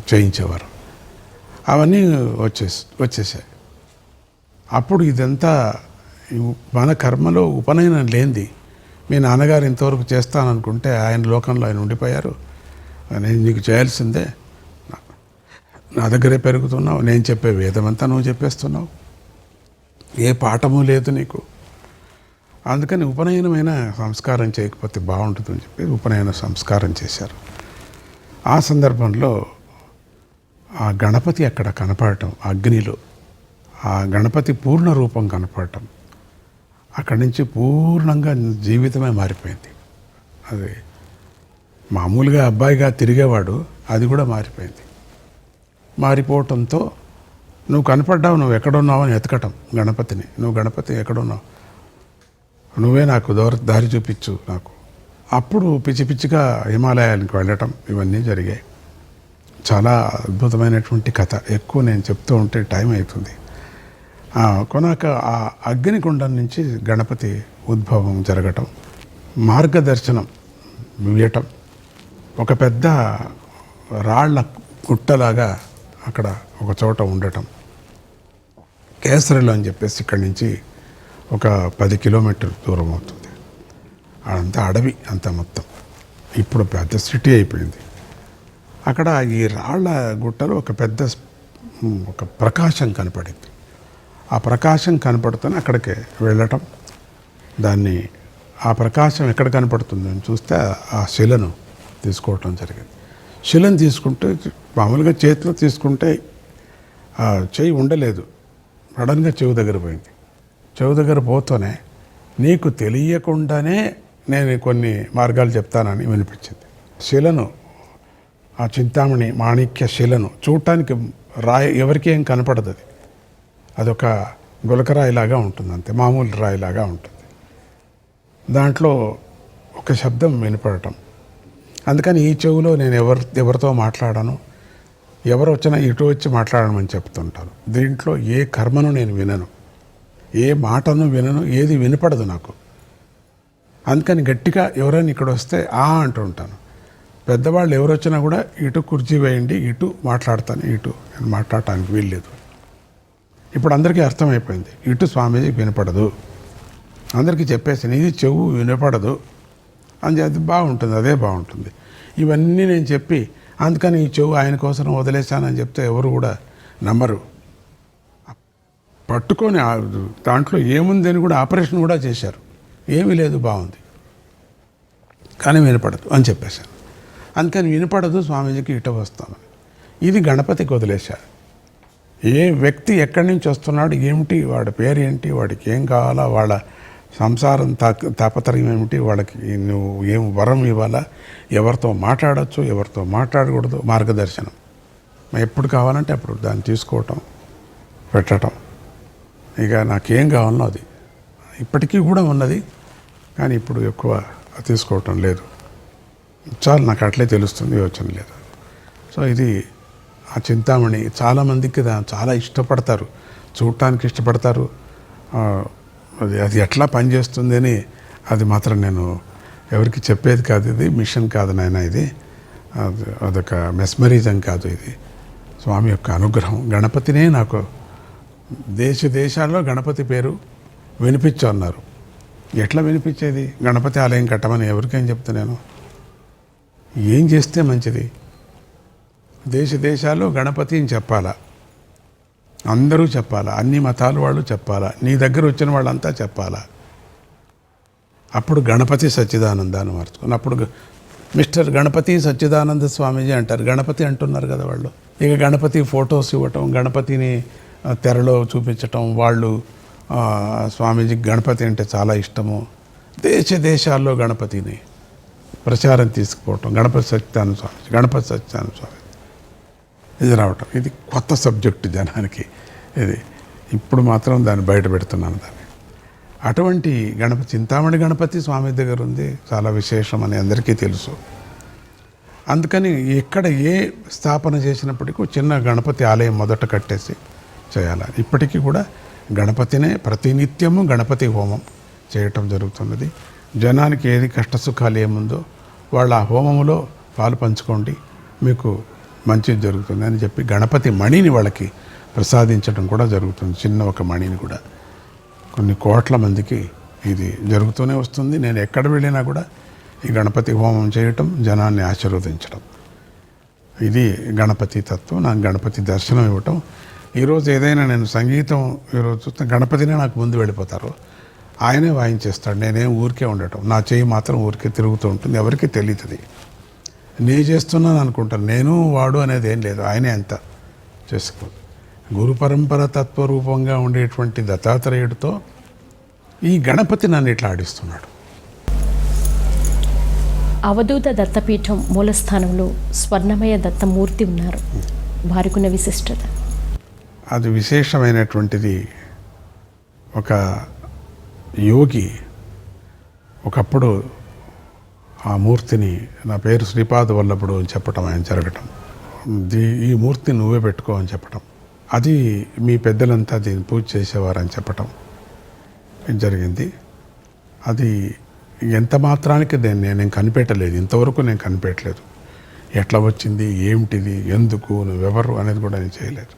చేయించేవారు. అవన్నీ వచ్చేసాయి. అప్పుడు ఇదంతా మన కర్మలో ఉపనయనం లేనిది. మీ నాన్నగారు ఇంతవరకు చేస్తాననుకుంటే ఆయన లోకంలో ఆయన ఉండిపోయారు. నేను నీకు చేయాల్సిందే, నా దగ్గరే పెరుగుతున్నావు, నేను చెప్పే వేదమంతా నువ్వు చెప్పేస్తున్నావు, ఏ పాఠము లేదు నీకు. అందుకని ఉపనయనమైన సంస్కారం చేయకపోతే బాగుంటుందని చెప్పి ఉపనయన సంస్కారం చేశారు. ఆ సందర్భంలో ఆ గణపతి అక్కడ కనపడటం, అగ్నిలో ఆ గణపతి పూర్ణ రూపం కనపడటం, అక్కడి నుంచి పూర్ణంగా జీవితమే మారిపోయింది. అది మామూలుగా అబ్బాయిగా తిరిగేవాడు, అది కూడా మారిపోయింది. మారిపోవటంతో నువ్వు కనపడ్డావు, నువ్వు ఎక్కడున్నావు అని ఎతకటం గణపతిని. నువ్వు గణపతి ఎక్కడున్నావు, నువ్వే నాకు దారి చూపించు నాకు. అప్పుడు పిచ్చి పిచ్చిగా హిమాలయానికి వెళ్ళటం, ఇవన్నీ జరిగాయి. చాలా అద్భుతమైనటువంటి కథ. ఎక్కువ నేను చెప్తూ ఉంటే టైం అవుతుంది. కొనాక ఆ అగ్నికుండం నుంచి గణపతి ఉద్భవం జరగటం, మార్గదర్శనం ఇవ్వటం, ఒక పెద్ద రాళ్ల గుట్టలాగా అక్కడ ఒక చోట ఉండటం, కేసరిలో అని చెప్పేసి ఇక్కడి నుంచి ఒక 10 కిలోమీటర్ల దూరం అవుతుంది. అదంతా అడవి అంతా మొత్తం. ఇప్పుడు పెద్ద సిటీ అయిపోయింది. అక్కడ ఈ రాళ్ల గుట్టలో ఒక ప్రకాశం కనపడింది. ఆ ప్రకాశం కనపడుతూనే అక్కడికి వెళ్ళటం, దాన్ని ఆ ప్రకాశం ఎక్కడ కనపడుతుంది అని చూస్తే ఆ శిలను తీసుకోవటం జరిగింది. శిలను తీసుకుంటే మామూలుగా చేతిలో తీసుకుంటే ఆ చెయ్యి ఉండలేదు, సడన్గా చెవి దగ్గర పోయింది. చెవి దగ్గర పోతూనే నీకు తెలియకుండానే నేను కొన్ని మార్గాలు చెప్తానని వినిపించింది. శిలను, ఆ చింతామణి మాణిక్య శిలను చూడటానికి రాయి ఎవరికి ఏం కనపడదు. అదొక గులకరాయిలాగా ఉంటుంది, అంతే, మామూలు రాయిలాగా ఉంటుంది. దాంట్లో ఒక శబ్దం వినపడటం. అందుకని ఈ చెవులో నేను ఎవరితో మాట్లాడాను, ఎవరు వచ్చినా ఇటు వచ్చి మాట్లాడమని చెప్తుంటాను. దీంట్లో ఏ కర్మను నేను వినను, ఏ మాటను వినను, ఏది వినపడదు నాకు. అందుకని గట్టిగా ఎవరైనా ఇక్కడ వస్తే అంటూ ఉంటాను. పెద్దవాళ్ళు ఎవరు వచ్చినా కూడా ఇటు కుర్చీ వేయండి, ఇటు మాట్లాడతాను, ఇటు నేను మాట్లాడటానికి వీల్లేదు. ఇప్పుడు అందరికీ అర్థమైపోయింది, ఇటు స్వామీజీకి వినపడదు. అందరికీ చెప్పేసి ఇది చెవు వినపడదు అని, అది బాగుంటుంది, అదే బాగుంటుంది. ఇవన్నీ నేను చెప్పి అందుకని ఈ చెవు ఆయన కోసం వదిలేశానని చెప్తే ఎవరు కూడా నమ్మరు. పట్టుకొని దాంట్లో ఏముందని కూడా ఆపరేషన్ కూడా చేశారు. ఏమీ లేదు, బాగుంది, కానీ వినపడదు అని చెప్పేశాను. అందుకని వినపడదు స్వామీజీకి ఇట వస్తామని. ఇది గణపతికి వదిలేశారు. ఏ వ్యక్తి ఎక్కడి నుంచి వస్తున్నాడు, ఏమిటి వాడి పేరు ఏంటి, వాడికి ఏం కావాలా, వాళ్ళ సంసారం తాపత్రయం ఏమిటి, వాళ్ళకి నువ్వు ఏం వరం ఇవ్వాలా, ఎవరితో మాట్లాడచ్చు, ఎవరితో మాట్లాడకూడదు, మార్గదర్శనం ఎప్పుడు కావాలంటే అప్పుడు దాన్ని తీసుకోవటం, పెట్టడం. ఇక నాకేం కావాలనో అది ఇప్పటికీ కూడా ఉన్నది, కానీ ఇప్పుడు ఎక్కువ తీసుకోవటం లేదు. చాలు, నాకు అట్లే తెలుస్తుంది, యోచన లేదు. సో ఇది ఆ చింతామణి. చాలామందికి చాలా ఇష్టపడతారు, చూడటానికి ఇష్టపడతారు. అది ఎట్లా పనిచేస్తుంది అని అది మాత్రం నేను ఎవరికి చెప్పేది కాదు. ఇది మిషన్ కాదు నాయన, ఇది అదొక మెస్మరిజం కాదు, ఇది స్వామి యొక్క అనుగ్రహం. గణపతినే నాకు దేశాల్లో గణపతి పేరు వినిపించు అన్నారు. ఎట్లా వినిపించేది? గణపతి ఆలయం కట్టమని ఎవరికేం చెప్తా నేను? ఏం చేస్తే మంచిది? దేశాల్లో గణపతిని చెప్పాలా, అందరూ చెప్పాలా, అన్ని మతాల వాళ్ళు చెప్పాలా, నీ దగ్గర వచ్చిన వాళ్ళంతా చెప్పాలా. అప్పుడు గణపతి సచ్చిదానందాన్ని మార్చుకుని మిస్టర్ గణపతి సచ్చిదానంద స్వామీజీ అంటారు. గణపతి అంటున్నారు కదా వాళ్ళు. ఇక గణపతి ఫొటోస్ ఇవ్వటం, గణపతిని తెరలో చూపించటం. వాళ్ళు స్వామీజీకి గణపతి అంటే చాలా ఇష్టము. దేశాల్లో గణపతిని ప్రచారం తీసుకుపోవటం. గణపతి సచ్చిదానంద స్వామి ఇది రావటం. ఇది కొత్త సబ్జెక్టు జనానికి. ఇది ఇప్పుడు మాత్రం దాన్ని బయట పెడుతున్నాను దాన్ని. అటువంటి చింతామణి గణపతి స్వామి దగ్గర ఉంది, చాలా విశేషం అని అందరికీ తెలుసు. అందుకని ఎక్కడ ఏ స్థాపన చేసినప్పటికీ చిన్న గణపతి ఆలయం మొదట కట్టేసి చేయాలి. ఇప్పటికీ కూడా గణపతినే ప్రతినిత్యము గణపతి హోమం చేయటం జరుగుతున్నది. జనానికి ఏది కష్టసుఖాలు ఏముందో వాళ్ళ ఆ హోమములో పాలు పంచుకోండి, మీకు మంచిది జరుగుతుంది అని చెప్పి గణపతి మణిని వాళ్ళకి ప్రసాదించడం కూడా జరుగుతుంది. చిన్న ఒక మణిని కూడా కొన్ని కోట్ల మందికి ఇది జరుగుతూనే వస్తుంది. నేను ఎక్కడ వెళ్ళినా కూడా ఈ గణపతి హోమం చేయటం, జనాన్ని ఆశీర్వదించడం, ఇది గణపతి తత్వం. నాకు గణపతి దర్శనం ఇవ్వటం. ఈరోజు ఏదైనా నేను సంగీతం ఈరోజు చూస్తే గణపతినే నాకు ముందు వెళ్ళిపోతారు, ఆయనే వాయించేస్తాడు. నేనేం ఊరికే ఉండటం, నా చేయి మాత్రం ఊరికే తిరుగుతూ ఉంటుంది, ఎవరికి తెలియదు. నేను చేస్తున్నాను అనుకుంటాను, నేను వాడు అనేది ఏం లేదు, ఆయనే అంత చేసుకో. గురు పరంపర తత్వరూపంగా ఉండేటువంటి దత్తాత్రేయుడితో ఈ గణపతి నన్ను ఇట్లా ఆడిస్తున్నాడు. అవధూత దత్తపీఠం మూలస్థానంలో స్వర్ణమయ దత్తమూర్తి ఉన్నారు. వారికున్న విశిష్టత అది విశేషమైనటువంటిది. ఒక యోగి ఒకప్పుడు ఆ మూర్తిని, నా పేరు శ్రీపాద వల్లభుడు అని చెప్పటం, ఆయన జరగటం, ఈ మూర్తి నువ్వే పెట్టుకో అని చెప్పటం, అది మీ పెద్దలంతా దీన్ని పూజ చేసేవారని చెప్పటం జరిగింది. అది ఎంత మాత్రానికి నేను కనిపెట్టలేదు, ఇంతవరకు నేను కనిపెట్టలేదు. ఎట్లా వచ్చింది, ఏమిటిది, ఎందుకు, నువ్వెవరు అనేది కూడా నేను చేయలేదు.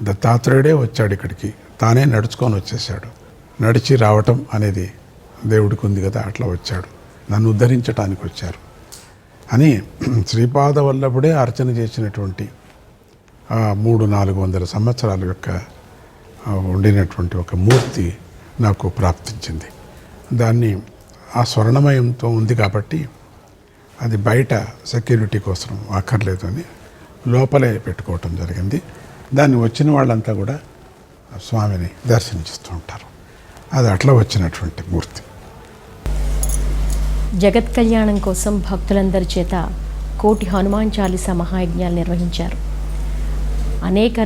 దత్తాత్రేయుడే వచ్చాడు ఇక్కడికి, తానే నడుచుకొని వచ్చేసాడు. నడిచి రావటం అనేది దేవుడికి ఉంది కదా, అట్లా వచ్చాడు, నన్ను ఉద్ధరించడానికి వచ్చారు అని శ్రీపాద వల్లభుడే అర్చన చేసినటువంటి 300-400 సంవత్సరాల యొక్క ఉండినటువంటి ఒక మూర్తి నాకు ప్రాప్తించింది. దాన్ని ఆ స్వర్ణమయంతో ఉంది కాబట్టి అది బయట సెక్యూరిటీ కోసం అక్కర్లేదు అని లోపలే పెట్టుకోవటం జరిగింది. దాన్ని వచ్చిన వాళ్ళంతా కూడా స్వామిని దర్శించుతూ ఉంటారు. అది అట్లా వచ్చినటువంటి మూర్తి. జగత్ కళ్యాణం కోసం భక్తులందరి చేత కోటి హనుమాన్ చాలీసా మహాయజ్ఞాలు నిర్వహించారు.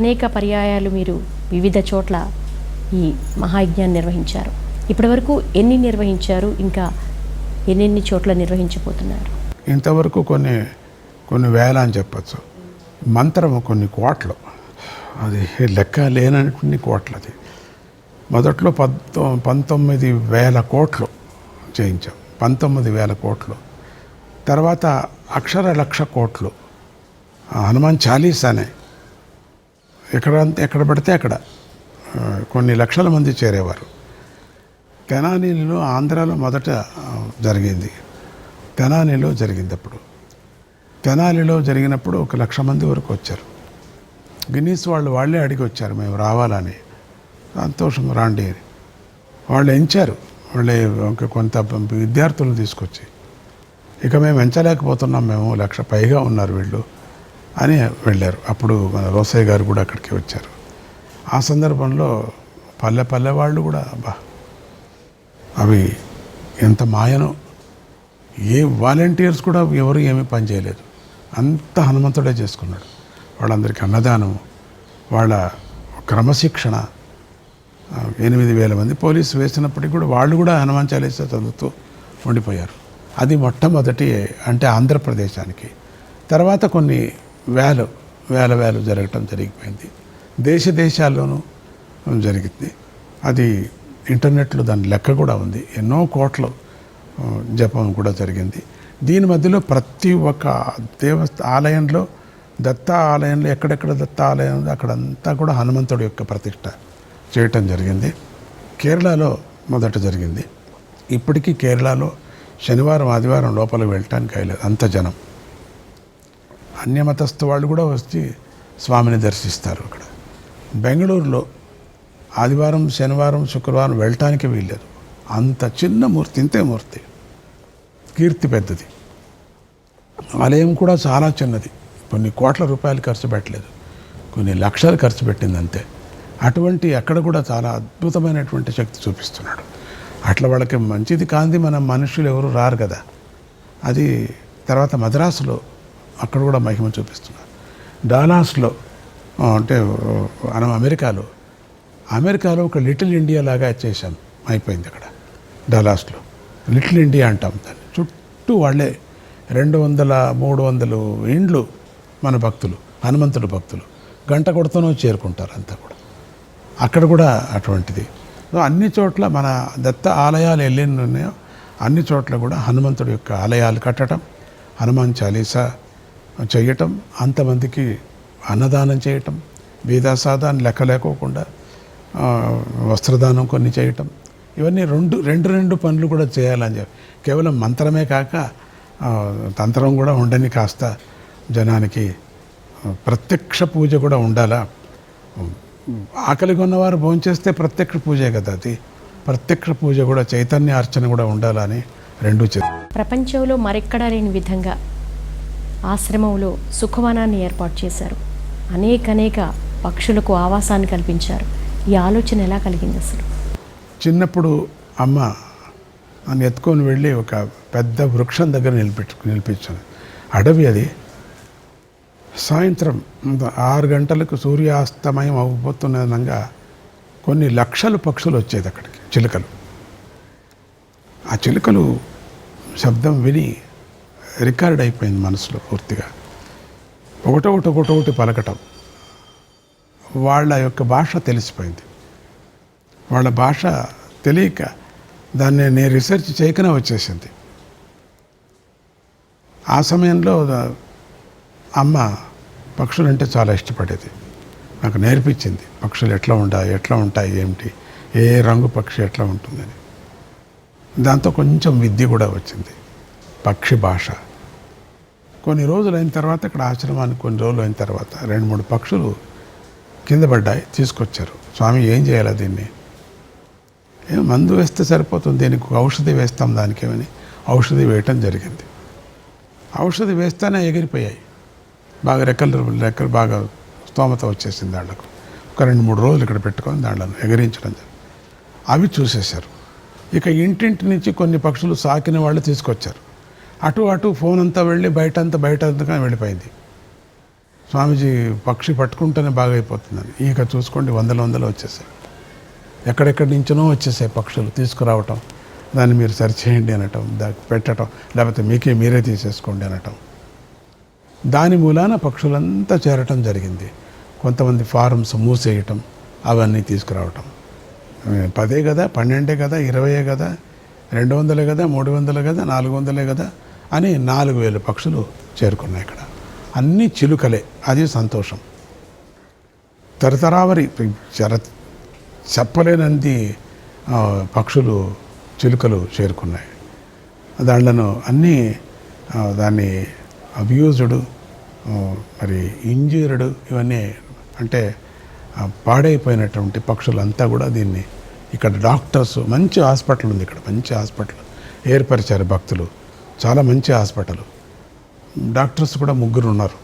అనేక పర్యాయాలు మీరు వివిధ చోట్ల ఈ మహాయజ్ఞాన్ని నిర్వహించారు. ఇప్పటివరకు ఎన్ని నిర్వహించారు, ఇంకా ఎన్నెన్ని చోట్ల నిర్వహించబోతున్నారు? ఇంతవరకు కొన్ని వేల అని చెప్పచ్చు. మంత్రము కొన్ని కోట్లు, అది లెక్క లేనటువంటి కోట్లు. అది మొదట్లో 19,000 కోట్లు చేయించాం, 19,000 కోట్లు. తర్వాత అక్షర 1,00,000 కోట్లు. హనుమాన్ చాలీసానే ఎక్కడ పడితే అక్కడ కొన్ని లక్షల మంది చేరేవారు. తెనాలిలో, ఆంధ్రాలో మొదట జరిగింది. తెనాలిలో జరిగింది. తెనాలిలో జరిగినప్పుడు 1,00,000 మంది వరకు వచ్చారు. గిన్నీస్ వాళ్ళే అడిగి వచ్చారు, మేము రావాలని. సంతోషం, రాండి అని వాళ్ళు ఎంచారు. వాళ్ళే కొంత విద్యార్థులను తీసుకొచ్చి, ఇక మేము ఎంచలేకపోతున్నాం, మేము 1,00,000 పైగా ఉన్నారు వీళ్ళు అని వెళ్ళారు. అప్పుడు మన రోసయ్య గారు కూడా అక్కడికి వచ్చారు. ఆ సందర్భంలో పల్లె వాళ్ళు కూడా అవి ఎంత మాయనో, ఏ వాలంటీర్స్ కూడా ఎవరు ఏమీ పని చేయలేదు, అంత హనుమంతుడే చేసుకున్నాడు. వాళ్ళందరికీ అన్నదానము, వాళ్ళ క్రమశిక్షణ. 8,000 మంది పోలీసు వేసినప్పటికీ కూడా వాళ్ళు కూడా హనుమాన్ చాలీసా చదువుతూ ఉండిపోయారు. అది మొట్టమొదటి అంటే ఆంధ్రప్రదేశానికి. తర్వాత కొన్ని వేల జరగటం జరిగిపోయింది. దేశాల్లోనూ జరిగింది. అది ఇంటర్నెట్లో దాని లెక్క కూడా ఉంది. ఎన్నో కోట్ల జపం కూడా జరిగింది. దీని మధ్యలో ప్రతి ఒక్క ఆలయంలో, దత్త ఆలయంలో, ఎక్కడెక్కడ దత్త ఆలయం ఉంది అక్కడంతా కూడా హనుమంతుడి యొక్క ప్రతిష్ట చేయటం జరిగింది. కేరళలో మొదట జరిగింది. ఇప్పటికీ కేరళలో శనివారం ఆదివారం లోపలికి వెళ్ళటానికి అయ్యలేదు, అంత జనం. అన్యమతస్థు వాళ్ళు కూడా వచ్చి స్వామిని దర్శిస్తారు అక్కడ. బెంగళూరులో ఆదివారం, శనివారం, శుక్రవారం వెళ్ళటానికి వీల్లేదు, అంత చిన్న మూర్తి, ఇంతే మూర్తి. కీర్తి పెద్దది. ఆలయం కూడా చాలా చిన్నది, కొన్ని కోట్ల రూపాయలు ఖర్చు పెట్టలేదు, కొన్ని లక్షలు ఖర్చు పెట్టింది అంతే. అటువంటి అక్కడ కూడా చాలా అద్భుతమైనటువంటి శక్తి చూపిస్తున్నాడు. అట్లా వాళ్ళకి మంచిది కాంది మన మనుషులు ఎవరు రారు కదా. అది తర్వాత మద్రాసులో అక్కడ కూడా మహిమ చూపిస్తున్నారు. డాలాస్లో అంటే మనం అమెరికాలో ఒక లిటిల్ ఇండియా లాగా చేశాం, అయిపోయింది అక్కడ డాలాస్లో. లిటిల్ ఇండియా అంటాం దాన్ని. చుట్టూ వాళ్ళే 200-300 ఇండ్లు మన భక్తులు, హనుమంతుడు భక్తులు గంట కొడుతూనో చేరుకుంటారు అంతా కూడా. అక్కడ కూడా అటువంటిది. అన్ని చోట్ల మన దత్త ఆలయాలు ఎన్ని ఉన్నాయో అన్ని చోట్ల కూడా హనుమంతుడి యొక్క ఆలయాలు కట్టడం, హనుమాన్ చాలీసా చేయటం, అంతమందికి అన్నదానం చేయటం, బీదాసాదాన్ని లెక్క లేకోకుండా వస్త్రదానం కొన్ని చేయటం, ఇవన్నీ రెండు పనులు కూడా చేయాలని చెప్పి, కేవలం మంత్రమే కాక తంత్రం కూడా ఉండని, కాస్త జనానికి ప్రత్యక్ష పూజ కూడా ఉండాలా. ఆకలి కొన్నవారు భోంచేస్తే ప్రత్యక్ష పూజే కదా, అది ప్రత్యక్ష పూజ కూడా, చైతన్య అర్చన కూడా ఉండాలని రెండు ప్రపంచంలో మరెక్కడా లేని విధంగా ఆశ్రమంలో సుఖవనాన్ని ఏర్పాటు చేశారు. అనేక పక్షులకు ఆవాసాన్ని కల్పించారు. ఈ ఆలోచన ఎలా కలిగింది అసలు? చిన్నప్పుడు అమ్మ నన్ను ఎత్తుకొని వెళ్ళి ఒక పెద్ద వృక్షం దగ్గర నిలిపించాను. అడవి అది. సాయంత్రం 6 గంటలకు సూర్యాస్తమయం అవ్వబోతున్నదంగా కొన్ని లక్షల పక్షులు వచ్చేది అక్కడికి, చిలుకలు. ఆ చిలుకలు శబ్దం విని రికార్డ్ అయిపోయింది మనసులో పూర్తిగా. ఒకటొకటి పలకటం. వాళ్ళ యొక్క భాష తెలిసిపోయింది. వాళ్ళ భాష తెలియక దాన్ని నేను రీసెర్చ్ చేయకనే వచ్చేసింది. ఆ సమయంలో అమ్మ పక్షులంటే చాలా ఇష్టపడేది. నాకు నేర్పించింది పక్షులు ఎట్లా ఉంటాయి ఏమిటి, ఏ రంగు పక్షి ఎట్లా ఉంటుందని. దాంతో కొంచెం విద్య కూడా వచ్చింది, పక్షి భాష. కొన్ని రోజులు అయిన తర్వాత, ఇక్కడ ఆశ్రమానికి కొన్ని రోజులు అయిన తర్వాత 2-3 పక్షులు కింద పడ్డాయి. తీసుకొచ్చారు. స్వామి ఏం చేయాలి దీన్ని? మందు వేస్తే సరిపోతుంది, దీనికి ఔషధి వేస్తాం దానికేమని ఔషధి వేయటం జరిగింది. ఔషధి వేస్తేనే ఎగిరిపోయాయి. బాగా రెక్కలు బాగా స్తోమత వచ్చేసింది దాళ్లకు. ఒక 2-3 రోజులు ఇక్కడ పెట్టుకొని దాళ్లను ఎగిరించడం జరిగింది. అవి చూసేశారు. ఇక ఇంటింటి నుంచి కొన్ని పక్షులు సాకిన వాళ్ళు తీసుకొచ్చారు. అటు ఫోన్ అంతా వెళ్ళి బయటంతా వెళ్ళిపోయింది. స్వామీజీ పక్షి పట్టుకుంటేనే బాగా అయిపోతుందని. ఇక చూసుకోండి, వందలు వచ్చేసాయి. ఎక్కడెక్కడి నుంచినో వచ్చేసాయి పక్షులు. తీసుకురావటం, దాన్ని మీరు సరి చేయండి అనటం, దాన్ని పెట్టడం, లేకపోతే మీరే తీసేసుకోండి అనటం. దాని మూలాన పక్షులంతా చేరటం జరిగింది. కొంతమంది ఫారమ్స్ మూసేయటం, అవన్నీ తీసుకురావటం. 10 కదా, 12 కదా, 20 కదా, 200 కదా, 300 కదా, 400 కదా అని 4000 పక్షులు చేరుకున్నాయి ఇక్కడ. అన్నీ చిలుకలే. అది సంతోషం. తరతరావరి చెప్పలేనంది పక్షులు, చిలుకలు చేరుకున్నాయి. దాళ్లను అన్నీ దాన్ని అబ్యూజ్డ్, మరి ఇంజూర్డ్, ఇవన్నీ అంటే పాడైపోయినటువంటి పక్షులంతా కూడా దీన్ని ఇక్కడ డాక్టర్స్, మంచి హాస్పిటల్ ఉంది ఇక్కడ, మంచి హాస్పిటల్ ఏర్పరిచారు భక్తులు. చాలా మంచి హాస్పిటల్. డాక్టర్స్ కూడా 3 ఉన్నారు,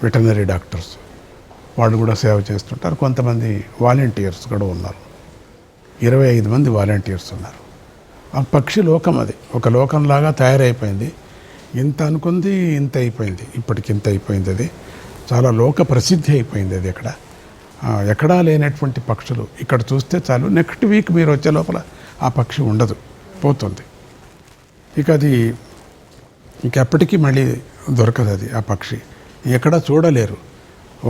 వెటర్నరీ డాక్టర్స్. వాళ్ళు కూడా సేవ చేస్తుంటారు. కొంతమంది వాలంటీర్స్ కూడా ఉన్నారు. 25 మంది వాలంటీర్స్ ఉన్నారు. ఆ పక్షి లోకం అది ఒక లోకంలాగా తయారైపోయింది. ఇంత అనుకుంది ఇంత అయిపోయింది. ఇప్పటికి ఇంత అయిపోయింది. అది చాలా లోక ప్రసిద్ధి అయిపోయింది. అది ఎక్కడా లేనటువంటి పక్షులు ఇక్కడ చూస్తే చాలు. నెక్స్ట్ వీక్ మీరు వచ్చే లోపల ఆ పక్షి ఉండదు, పోతుంది. ఇక అది ఇంకెప్పటికీ మళ్ళీ దొరకదు. అది ఆ పక్షి ఎక్కడా చూడలేరు.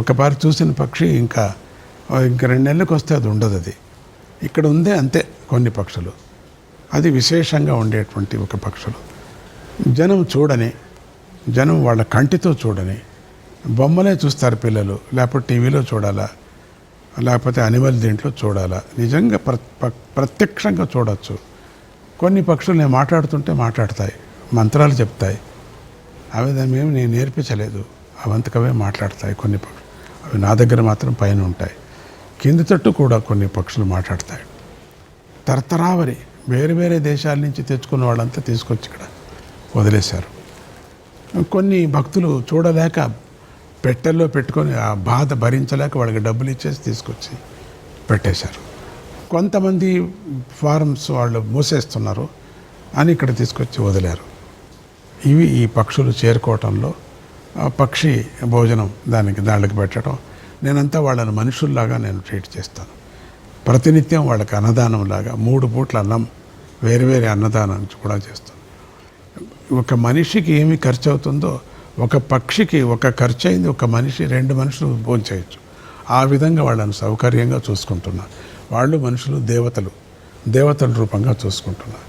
ఒకసారి చూసిన పక్షి ఇంకా 2 నెలలకు వస్తే అది ఉండదు. అది ఇక్కడ ఉందే అంతే కొన్ని పక్షులు. అది విశేషంగా ఉండేటువంటి ఒక పక్షులు. జనం వాళ్ళ కంటితో చూడని బొమ్మలే చూస్తారు పిల్లలు, లేకపోతే టీవీలో చూడాలా, లేకపోతే అనిమల్ దీంట్లో చూడాలా. నిజంగా ప్రత్యక్షంగా చూడవచ్చు. కొన్ని పక్షులు నేను మాట్లాడుతుంటే మాట్లాడతాయి, మంత్రాలు చెప్తాయి. అవి దాన్ని నేను నేర్పించలేదు, అవంతకవే మాట్లాడతాయి. కొన్ని పక్షులు అవి నా దగ్గర మాత్రం పైన ఉంటాయి. కింది తట్టు కూడా కొన్ని పక్షులు మాట్లాడతాయి. తరతరావరి వేరే దేశాల నుంచి తెచ్చుకున్న వాళ్ళంతా తీసుకొచ్చి ఇక్కడ వదిలేశారు. కొన్ని భక్తులు చూడలేక పెట్టెల్లో పెట్టుకొని ఆ బాధ భరించలేక వాళ్ళకి డబ్బులు ఇచ్చేసి తీసుకొచ్చి పెట్టేశారు. కొంతమంది ఫారమ్స్ వాళ్ళు మూసేస్తున్నారు అని ఇక్కడ తీసుకొచ్చి వదిలారు. ఇవి ఈ పక్షులు చేరుకోవటంలో పక్షి భోజనం దానికి పెట్టడం. నేనంతా వాళ్ళని మనుషుల్లాగా నేను ట్రీట్ చేస్తాను. ప్రతినిత్యం వాళ్ళకి అన్నదానంలాగా 3 పూట్ల అన్నం, వేరే అన్నదానం కూడా చేస్తాను. ఒక మనిషికి ఏమి ఖర్చు అవుతుందో ఒక పక్షికి ఒక ఖర్చు అయింది, ఒక మనిషి 2 మనుషులు భోంచేయచ్చు. ఆ విధంగా వాళ్ళని సౌకర్యంగా చూసుకుంటున్నారు. వాళ్ళు మనుషులు దేవతల రూపంగా చూసుకుంటున్నారు.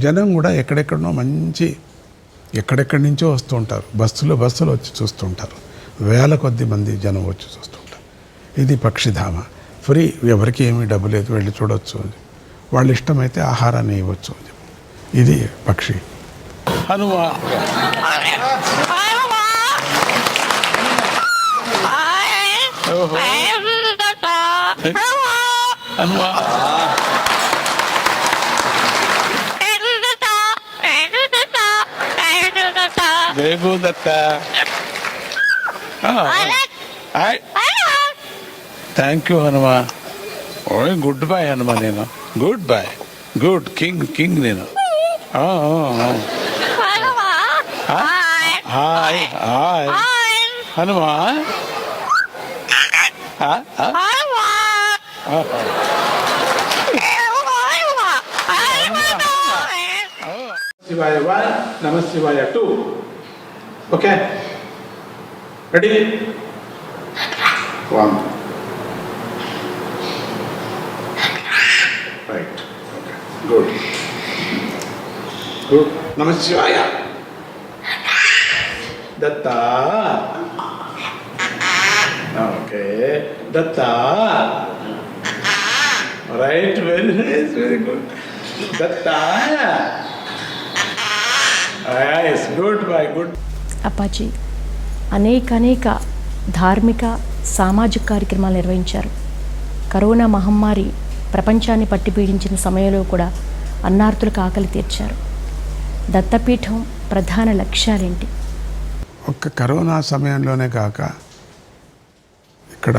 జనం కూడా ఎక్కడెక్కడి నుంచో వస్తూ ఉంటారు. బస్సులో వచ్చి చూస్తూ ఉంటారు. వేల కొద్ది మంది జనం వచ్చి చూస్తుంటారు. ఇది పక్షిధామ. ఫ్రీ, ఎవరికి ఏమీ డబ్బు లేదు, వెళ్ళి చూడవచ్చు. వాళ్ళు ఇష్టమైతే ఆహారాన్ని ఇవ్వచ్చు. ఇది పక్షి. Hanuma thank you Hanuma. ఓయ్ గుడ్ బై హనుమా. నేను గుడ్ బై. గుడ్ కింగ్ నేను. Hi hi Hanuma. శివాయ 1, నమ శివాయ 2. Okay, ready? 1. Right, okay, good good. నమ శివాయ. దత్త. ఓకే, దత్త. Right, very nice, very good. దత్త. Yes, good boy, good. Appaji అనేక ధార్మిక సామాజిక కార్యక్రమాలు నిర్వహించారు. కరోనా మహమ్మారి ప్రపంచాన్ని పట్టి పీడించిన సమయంలో కూడా అన్నార్తులకు ఆకలి తీర్చారు. దత్తపీఠం ప్రధాన లక్ష్యాలేంటి? ఒక్క కరోనా సమయంలోనే కాక ఇక్కడ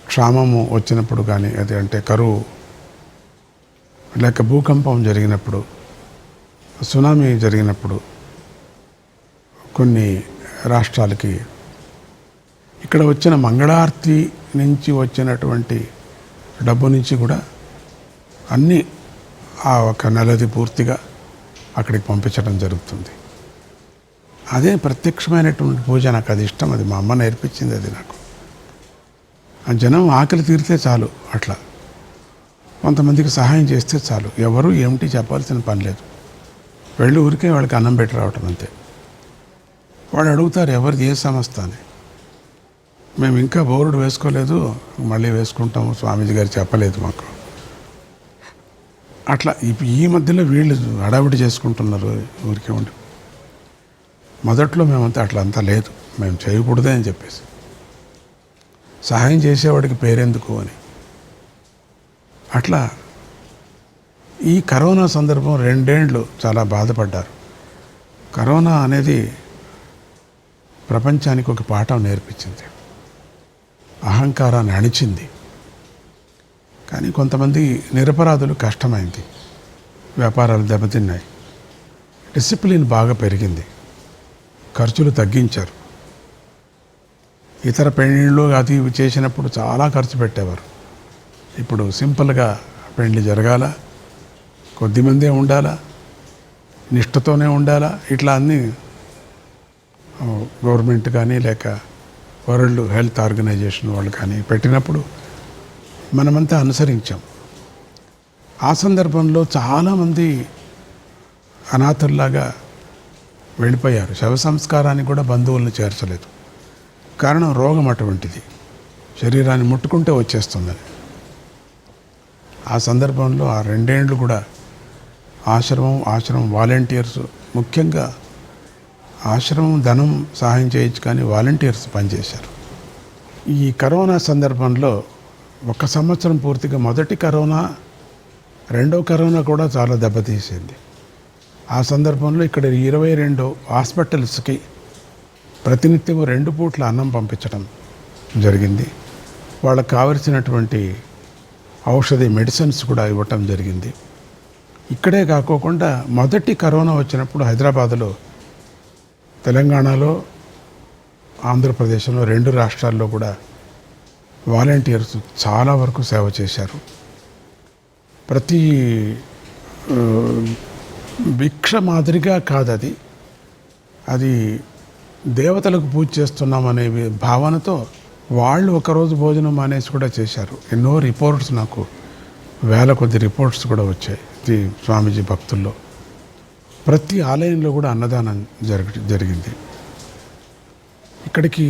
క్షామము వచ్చినప్పుడు కానీ, అది అంటే కరువు లేక భూకంపం జరిగినప్పుడు, సునామీ జరిగినప్పుడు కొన్ని రాష్ట్రాలకి ఇక్కడ వచ్చిన మంగళార్తి నుంచి వచ్చినటువంటి డబ్బు నుంచి కూడా అన్నీ ఆ ఒక నెలది పూర్తిగా అక్కడికి పంపించడం జరుగుతుంది. అదే ప్రత్యక్షమైనటువంటి పూజ. నాకు అది ఇష్టం, అది మా అమ్మ నేర్పించింది. అది నాకు ఆ జనం ఆకలి తీరితే చాలు, అట్లా కొంతమందికి సహాయం చేస్తే చాలు. ఎవరు ఏమిటి చెప్పాల్సిన పని లేదు. వెళ్ళి ఊరికే వాళ్ళకి అన్నం పెట్టి రావటం అంతే. వాళ్ళు అడుగుతారు ఎవరిది ఏ సంస్థ అని. మేము ఇంకా బోర్డు వేసుకోలేదు, మళ్ళీ వేసుకుంటాము, స్వామీజీ గారు చెప్పలేదు మాకు. అట్లా ఈ మధ్యలో వీళ్ళు హడావిడి చేసుకుంటున్నారు ఊరికే ఉండి. మొదట్లో మేమంతా అట్లా అంతా లేదు, మేము చేయకూడదే అని చెప్పేసి, సహాయం చేసేవాడికి పేరెందుకు అని. అట్లా ఈ కరోనా సందర్భం 2 ఏళ్ళు చాలా బాధపడ్డారు. కరోనా అనేది ప్రపంచానికి ఒక పాఠం నేర్పించింది, అహంకారాన్ని అణిచింది. కానీ కొంతమంది నిరపరాధులు కష్టమైంది, వ్యాపారాలు దెబ్బతిన్నాయి, డిసిప్లిన్ బాగా పెరిగింది, ఖర్చులు తగ్గించారు. ఇతర పెళ్ళిళ్ళు అది ఇవి చేసినప్పుడు చాలా ఖర్చు పెట్టేవారు. ఇప్పుడు సింపుల్గా పెళ్లి జరగాల, కొద్దిమందే ఉండాలా, నిష్ఠతోనే ఉండాలా, ఇట్లా అన్నీ గవర్నమెంట్ కానీ లేక వరల్డ్ హెల్త్ ఆర్గనైజేషన్ వాళ్ళు కానీ పెట్టినప్పుడు మనమంతా అనుసరించాం. ఆ సందర్భంలో చాలామంది అనాథుల్లాగా వెళ్ళిపోయారు. శవ సంస్కారానికి కూడా బంధువులను చేర్చలేదు. కారణం రోగం అటువంటిది, శరీరాన్ని ముట్టుకుంటే వచ్చేస్తుందని. ఆ సందర్భంలో ఆ 2 ఏళ్ళు కూడా ఆశ్రమం వాలంటీర్స్, ముఖ్యంగా ఆశ్రమం ధనం సహాయం చేయొచ్చు కానీ వాలంటీర్స్ పనిచేశారు. ఈ కరోనా సందర్భంలో 1 సంవత్సరం పూర్తిగా మొదటి కరోనా, రెండో కరోనా కూడా చాలా దెబ్బతీసింది. ఆ సందర్భంలో ఇక్కడ 22 హాస్పిటల్స్కి ప్రతినిత్యం 2 పూట్ల అన్నం పంపించడం జరిగింది. వాళ్ళకు కావలసినటువంటి ఔషధి మెడిసిన్స్ కూడా ఇవ్వటం జరిగింది. ఇక్కడే కాకోకుండా మొదటి కరోనా వచ్చినప్పుడు హైదరాబాదులో, తెలంగాణలో, ఆంధ్రప్రదేశ్లో 2 రాష్ట్రాల్లో కూడా వాలంటీర్స్ చాలా వరకు సేవ చేశారు. ప్రతి భిక్ష మాదిరిగా కాదు, అది దేవతలకు పూజ చేస్తున్నామనే భావనతో వాళ్ళు ఒకరోజు భోజనం మానేసి కూడా చేశారు. ఎన్నో రిపోర్ట్స్, నాకు వేల కొద్ది రిపోర్ట్స్ కూడా వచ్చాయి స్వామీజీ భక్తుల్లో. ప్రతి ఆలయంలో కూడా అన్నదానం జరిగింది. ఇక్కడికి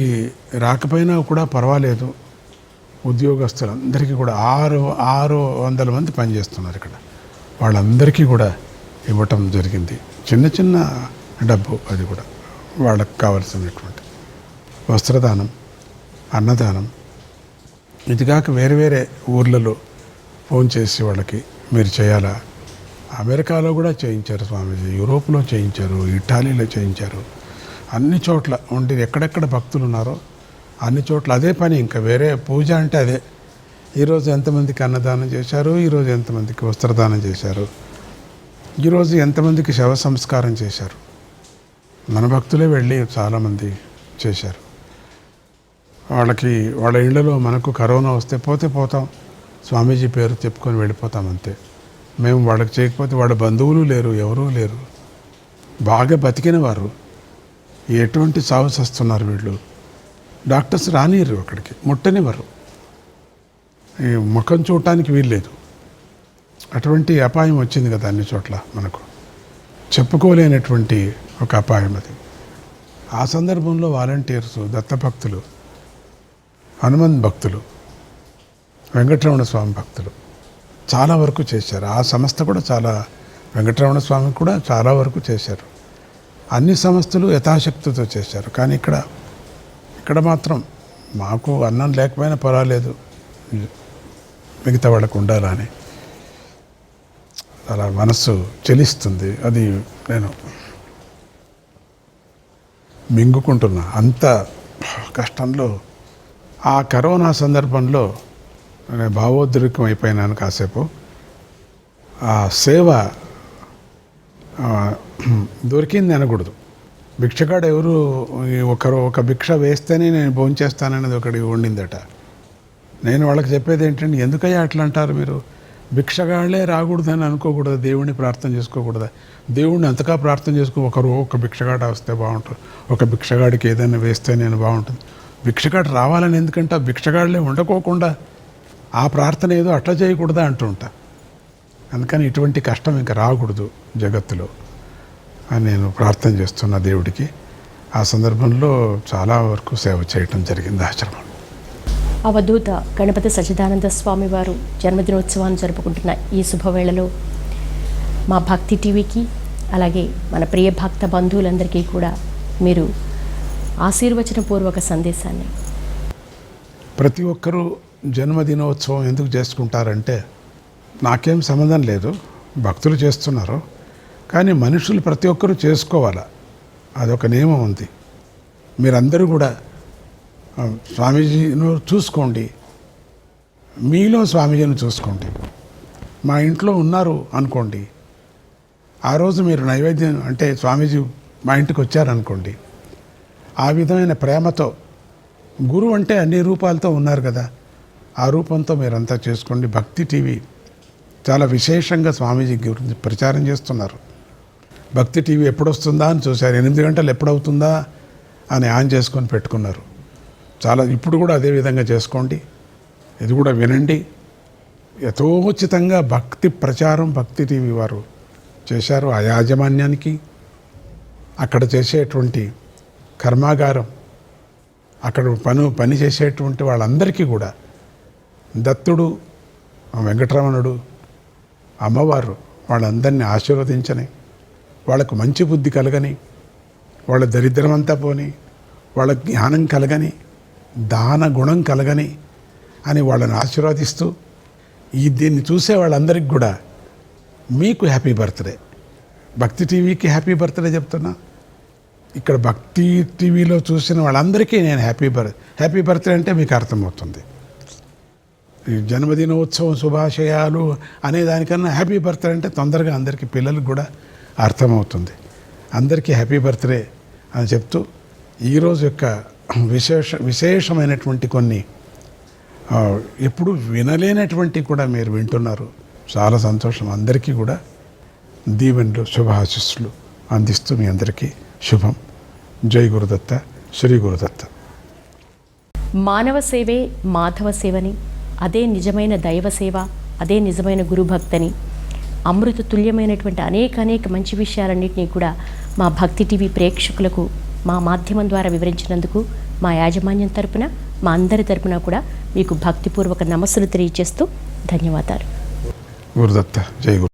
రాకపోయినా కూడా పర్వాలేదు, ఉద్యోగస్తులందరికీ కూడా 600 మంది పనిచేస్తున్నారు ఇక్కడ, వాళ్ళందరికీ కూడా ఇవ్వటం జరిగింది. చిన్న డబ్బు, అది కూడా వాళ్ళకి కావాల్సినటువంటి వస్త్రదానం, అన్నదానం. ఇదిగాక వేరే ఊర్లలో ఫోన్ చేసి వాళ్ళకి మీరు చేయాలా. అమెరికాలో కూడా చేయించారు స్వామీజీ, యూరోప్లో చేయించారు, ఇటాలీలో చేయించారు. అన్ని చోట్ల ఉండి ఎక్కడెక్కడ భక్తులు ఉన్నారో అన్ని చోట్ల అదే పని. ఇంకా వేరే పూజ అంటే అదే. ఈరోజు ఎంతమందికి అన్నదానం చేశారు, ఈరోజు ఎంతమందికి వస్త్రదానం చేశారు, ఈరోజు ఎంతమందికి శవ సంస్కారం చేశారు. మన భక్తులే వెళ్ళి చాలామంది చేశారు. వాళ్ళ ఇళ్లలో మనకు కరోనా వస్తే పోతాం, స్వామీజీ పేరు చెప్పుకొని వెళ్ళిపోతాం అంతే. మేము వాళ్ళకి చేయకపోతే వాళ్ళ బంధువులు లేరు, ఎవరూ లేరు. బాగా బతికిన వారు ఎటువంటి సాగు చేస్తున్నారు వీళ్ళు. డాక్టర్స్ రానియరు అక్కడికి, ముట్టనివ్వరు, ఈ ముఖం చూడటానికి వీల్లేదు. అటువంటి అపాయం వచ్చింది కదా అన్ని చోట్ల మనకు, చెప్పుకోలేనటువంటి ఒక అపాయం అది. ఆ సందర్భంలో వాలంటీర్స్, దత్తభక్తులు, హనుమంత్ భక్తులు, వెంకటరమణ స్వామి భక్తులు చాలా వరకు చేశారు. ఆ సంస్థ కూడా వెంకటరమణ స్వామి కూడా చాలా వరకు చేశారు. అన్ని సంస్థలు యథాశక్తితో చేశారు. కానీ ఇక్కడ మాత్రం మాకు అన్నం లేకపోయినా పర్వాలేదు, మిగతా వాళ్ళకు ఉండాలని అలా మనస్సు చెలిస్తుంది. అది నేను మింగుకుంటున్నా. అంత కష్టంలో ఆ కరోనా సందర్భంలో నేను భావోద్రేకం అయిపోయినాను కాసేపు. ఆ సేవ దొరికింది అనకూడదు. భిక్షగాడు ఎవరు, ఒక భిక్ష వేస్తేనే నేను భోంచేస్తాననేది ఒకటి ఉండిందట. నేను వాళ్ళకి చెప్పేది ఏంటంటే, ఎందుకయ్యా అట్లా అంటారు మీరు? భిక్షగాళ్లే రాకూడదని అనుకోకూడదు, దేవుడిని ప్రార్థన చేసుకోకూడదు. దేవుడిని అంతగా ప్రార్థన ఒక భిక్షగాడు వస్తే బాగుంటుంది, ఒక భిక్షగాడికి ఏదైనా వేస్తే నేను బాగుంటుంది. భిక్షగాడు రావాలని ఎందుకంటే ఆ భిక్షగాళ్లే ఉండకోకుండా ఆ ప్రార్థన ఏదో అట్లా చేయకూడదా అంటూ ఉంటా. అందుకని ఇటువంటి కష్టం ఇంకా రాకూడదు జగత్తులో అని నేను ప్రార్థన చేస్తున్నా దేవుడికి. ఆ సందర్భంలో చాలా వరకు సేవ చేయటం జరిగింది ఆశ్రమం. అవధూత గణపతి సచ్చిదానంద స్వామి వారు జన్మదినోత్సవాన్ని జరుపుకుంటున్న ఈ శుభవేళలో మా భక్తి టీవీకి, అలాగే మన ప్రియ భక్త బంధువులందరికీ కూడా మీరు ఆశీర్వచనపూర్వక సందేశాన్ని. ప్రతి ఒక్కరూ జన్మదినోత్సవం ఎందుకు చేసుకుంటారంటే, నాకేం సంబంధం లేదు, భక్తులు చేస్తున్నారు. కానీ మనుషులు ప్రతి ఒక్కరూ చేసుకోవాలా, అదొక నియమం ఉంది. మీరందరూ కూడా స్వామీజీని చూసుకోండి, మీలో స్వామీజీని చూసుకోండి. మా ఇంట్లో ఉన్నారు అనుకోండి, ఆ రోజు మీరు నైవేద్యం అంటే స్వామీజీ మా ఇంటికి వచ్చారనుకోండి, ఆ విధమైన ప్రేమతో, గురువు అంటే అన్ని రూపాలతో ఉన్నారు కదా, ఆ రూపంతో మీరంతా చేసుకోండి. భక్తి టీవీ చాలా విశేషంగా స్వామీజీ గురించి ప్రచారం చేస్తున్నారు. భక్తి టీవీ ఎప్పుడొస్తుందా అని చూశారు, 8 గంటలు ఎప్పుడవుతుందా అని ఆన్ చేసుకొని పెట్టుకున్నారు. ఇప్పుడు కూడా అదే విధంగా చేసుకోండి, ఇది కూడా వినండి. యథోచితంగా భక్తి ప్రచారం భక్తి టీవీ వారు చేశారు. ఆ యాజమాన్యానికి, అక్కడ చేసేటువంటి కర్మాగారం, అక్కడ పని చేసేటువంటి వాళ్ళందరికీ కూడా దత్తుడు, వెంకటరమణుడు, అమ్మవారు వాళ్ళందరినీ ఆశీర్వదించని, వాళ్ళకు మంచి బుద్ధి కలగని, వాళ్ళ దరిద్రమంతా పోని, వాళ్ళ జ్ఞానం కలగని, దాన గుణం కలగని అని వాళ్ళని ఆశీర్వదిస్తూ, దీన్ని చూసే వాళ్ళందరికీ కూడా మీకు హ్యాపీ బర్త్డే, భక్తి టీవీకి హ్యాపీ బర్త్డే చెప్తున్నా. ఇక్కడ భక్తి టీవీలో చూసిన వాళ్ళందరికీ నేను హ్యాపీ బర్త్డే అంటే మీకు అర్థమవుతుంది. ఈ జన్మదినోత్సవం శుభాశయాలు అనే దానికన్నా హ్యాపీ బర్త్డే అంటే తొందరగా అందరికీ, పిల్లలకు కూడా అర్థమవుతుంది. అందరికీ హ్యాపీ బర్త్డే అని చెప్తూ, ఈరోజు యొక్క విశేషమైనటువంటి కొన్ని ఎప్పుడు వినలేనటువంటి కూడా మీరు వింటున్నారు. చాలా సంతోషం. అందరికీ కూడా దీవెనలు, శుభాశీస్సులు అందిస్తూ మీ అందరికీ శుభం. జై గురుదత్త, శ్రీ గురుదత్త. మానవ సేవే మాధవ సేవని, అదే నిజమైన దైవ సేవ, అదే నిజమైన గురుభక్తని, అమృత తుల్యమైనటువంటి అనేక మంచి విషయాలన్నింటినీ కూడా మా భక్తి టీవీ ప్రేక్షకులకు మా మాధ్యమం ద్వారా వివరించినందుకు మా యాజమాన్యం తరపున, మా అందరి తరపున కూడా మీకు భక్తిపూర్వక నమస్సులు తెలియజేస్తూ ధన్యవాదాలు. గురుదత్త, జై గురు.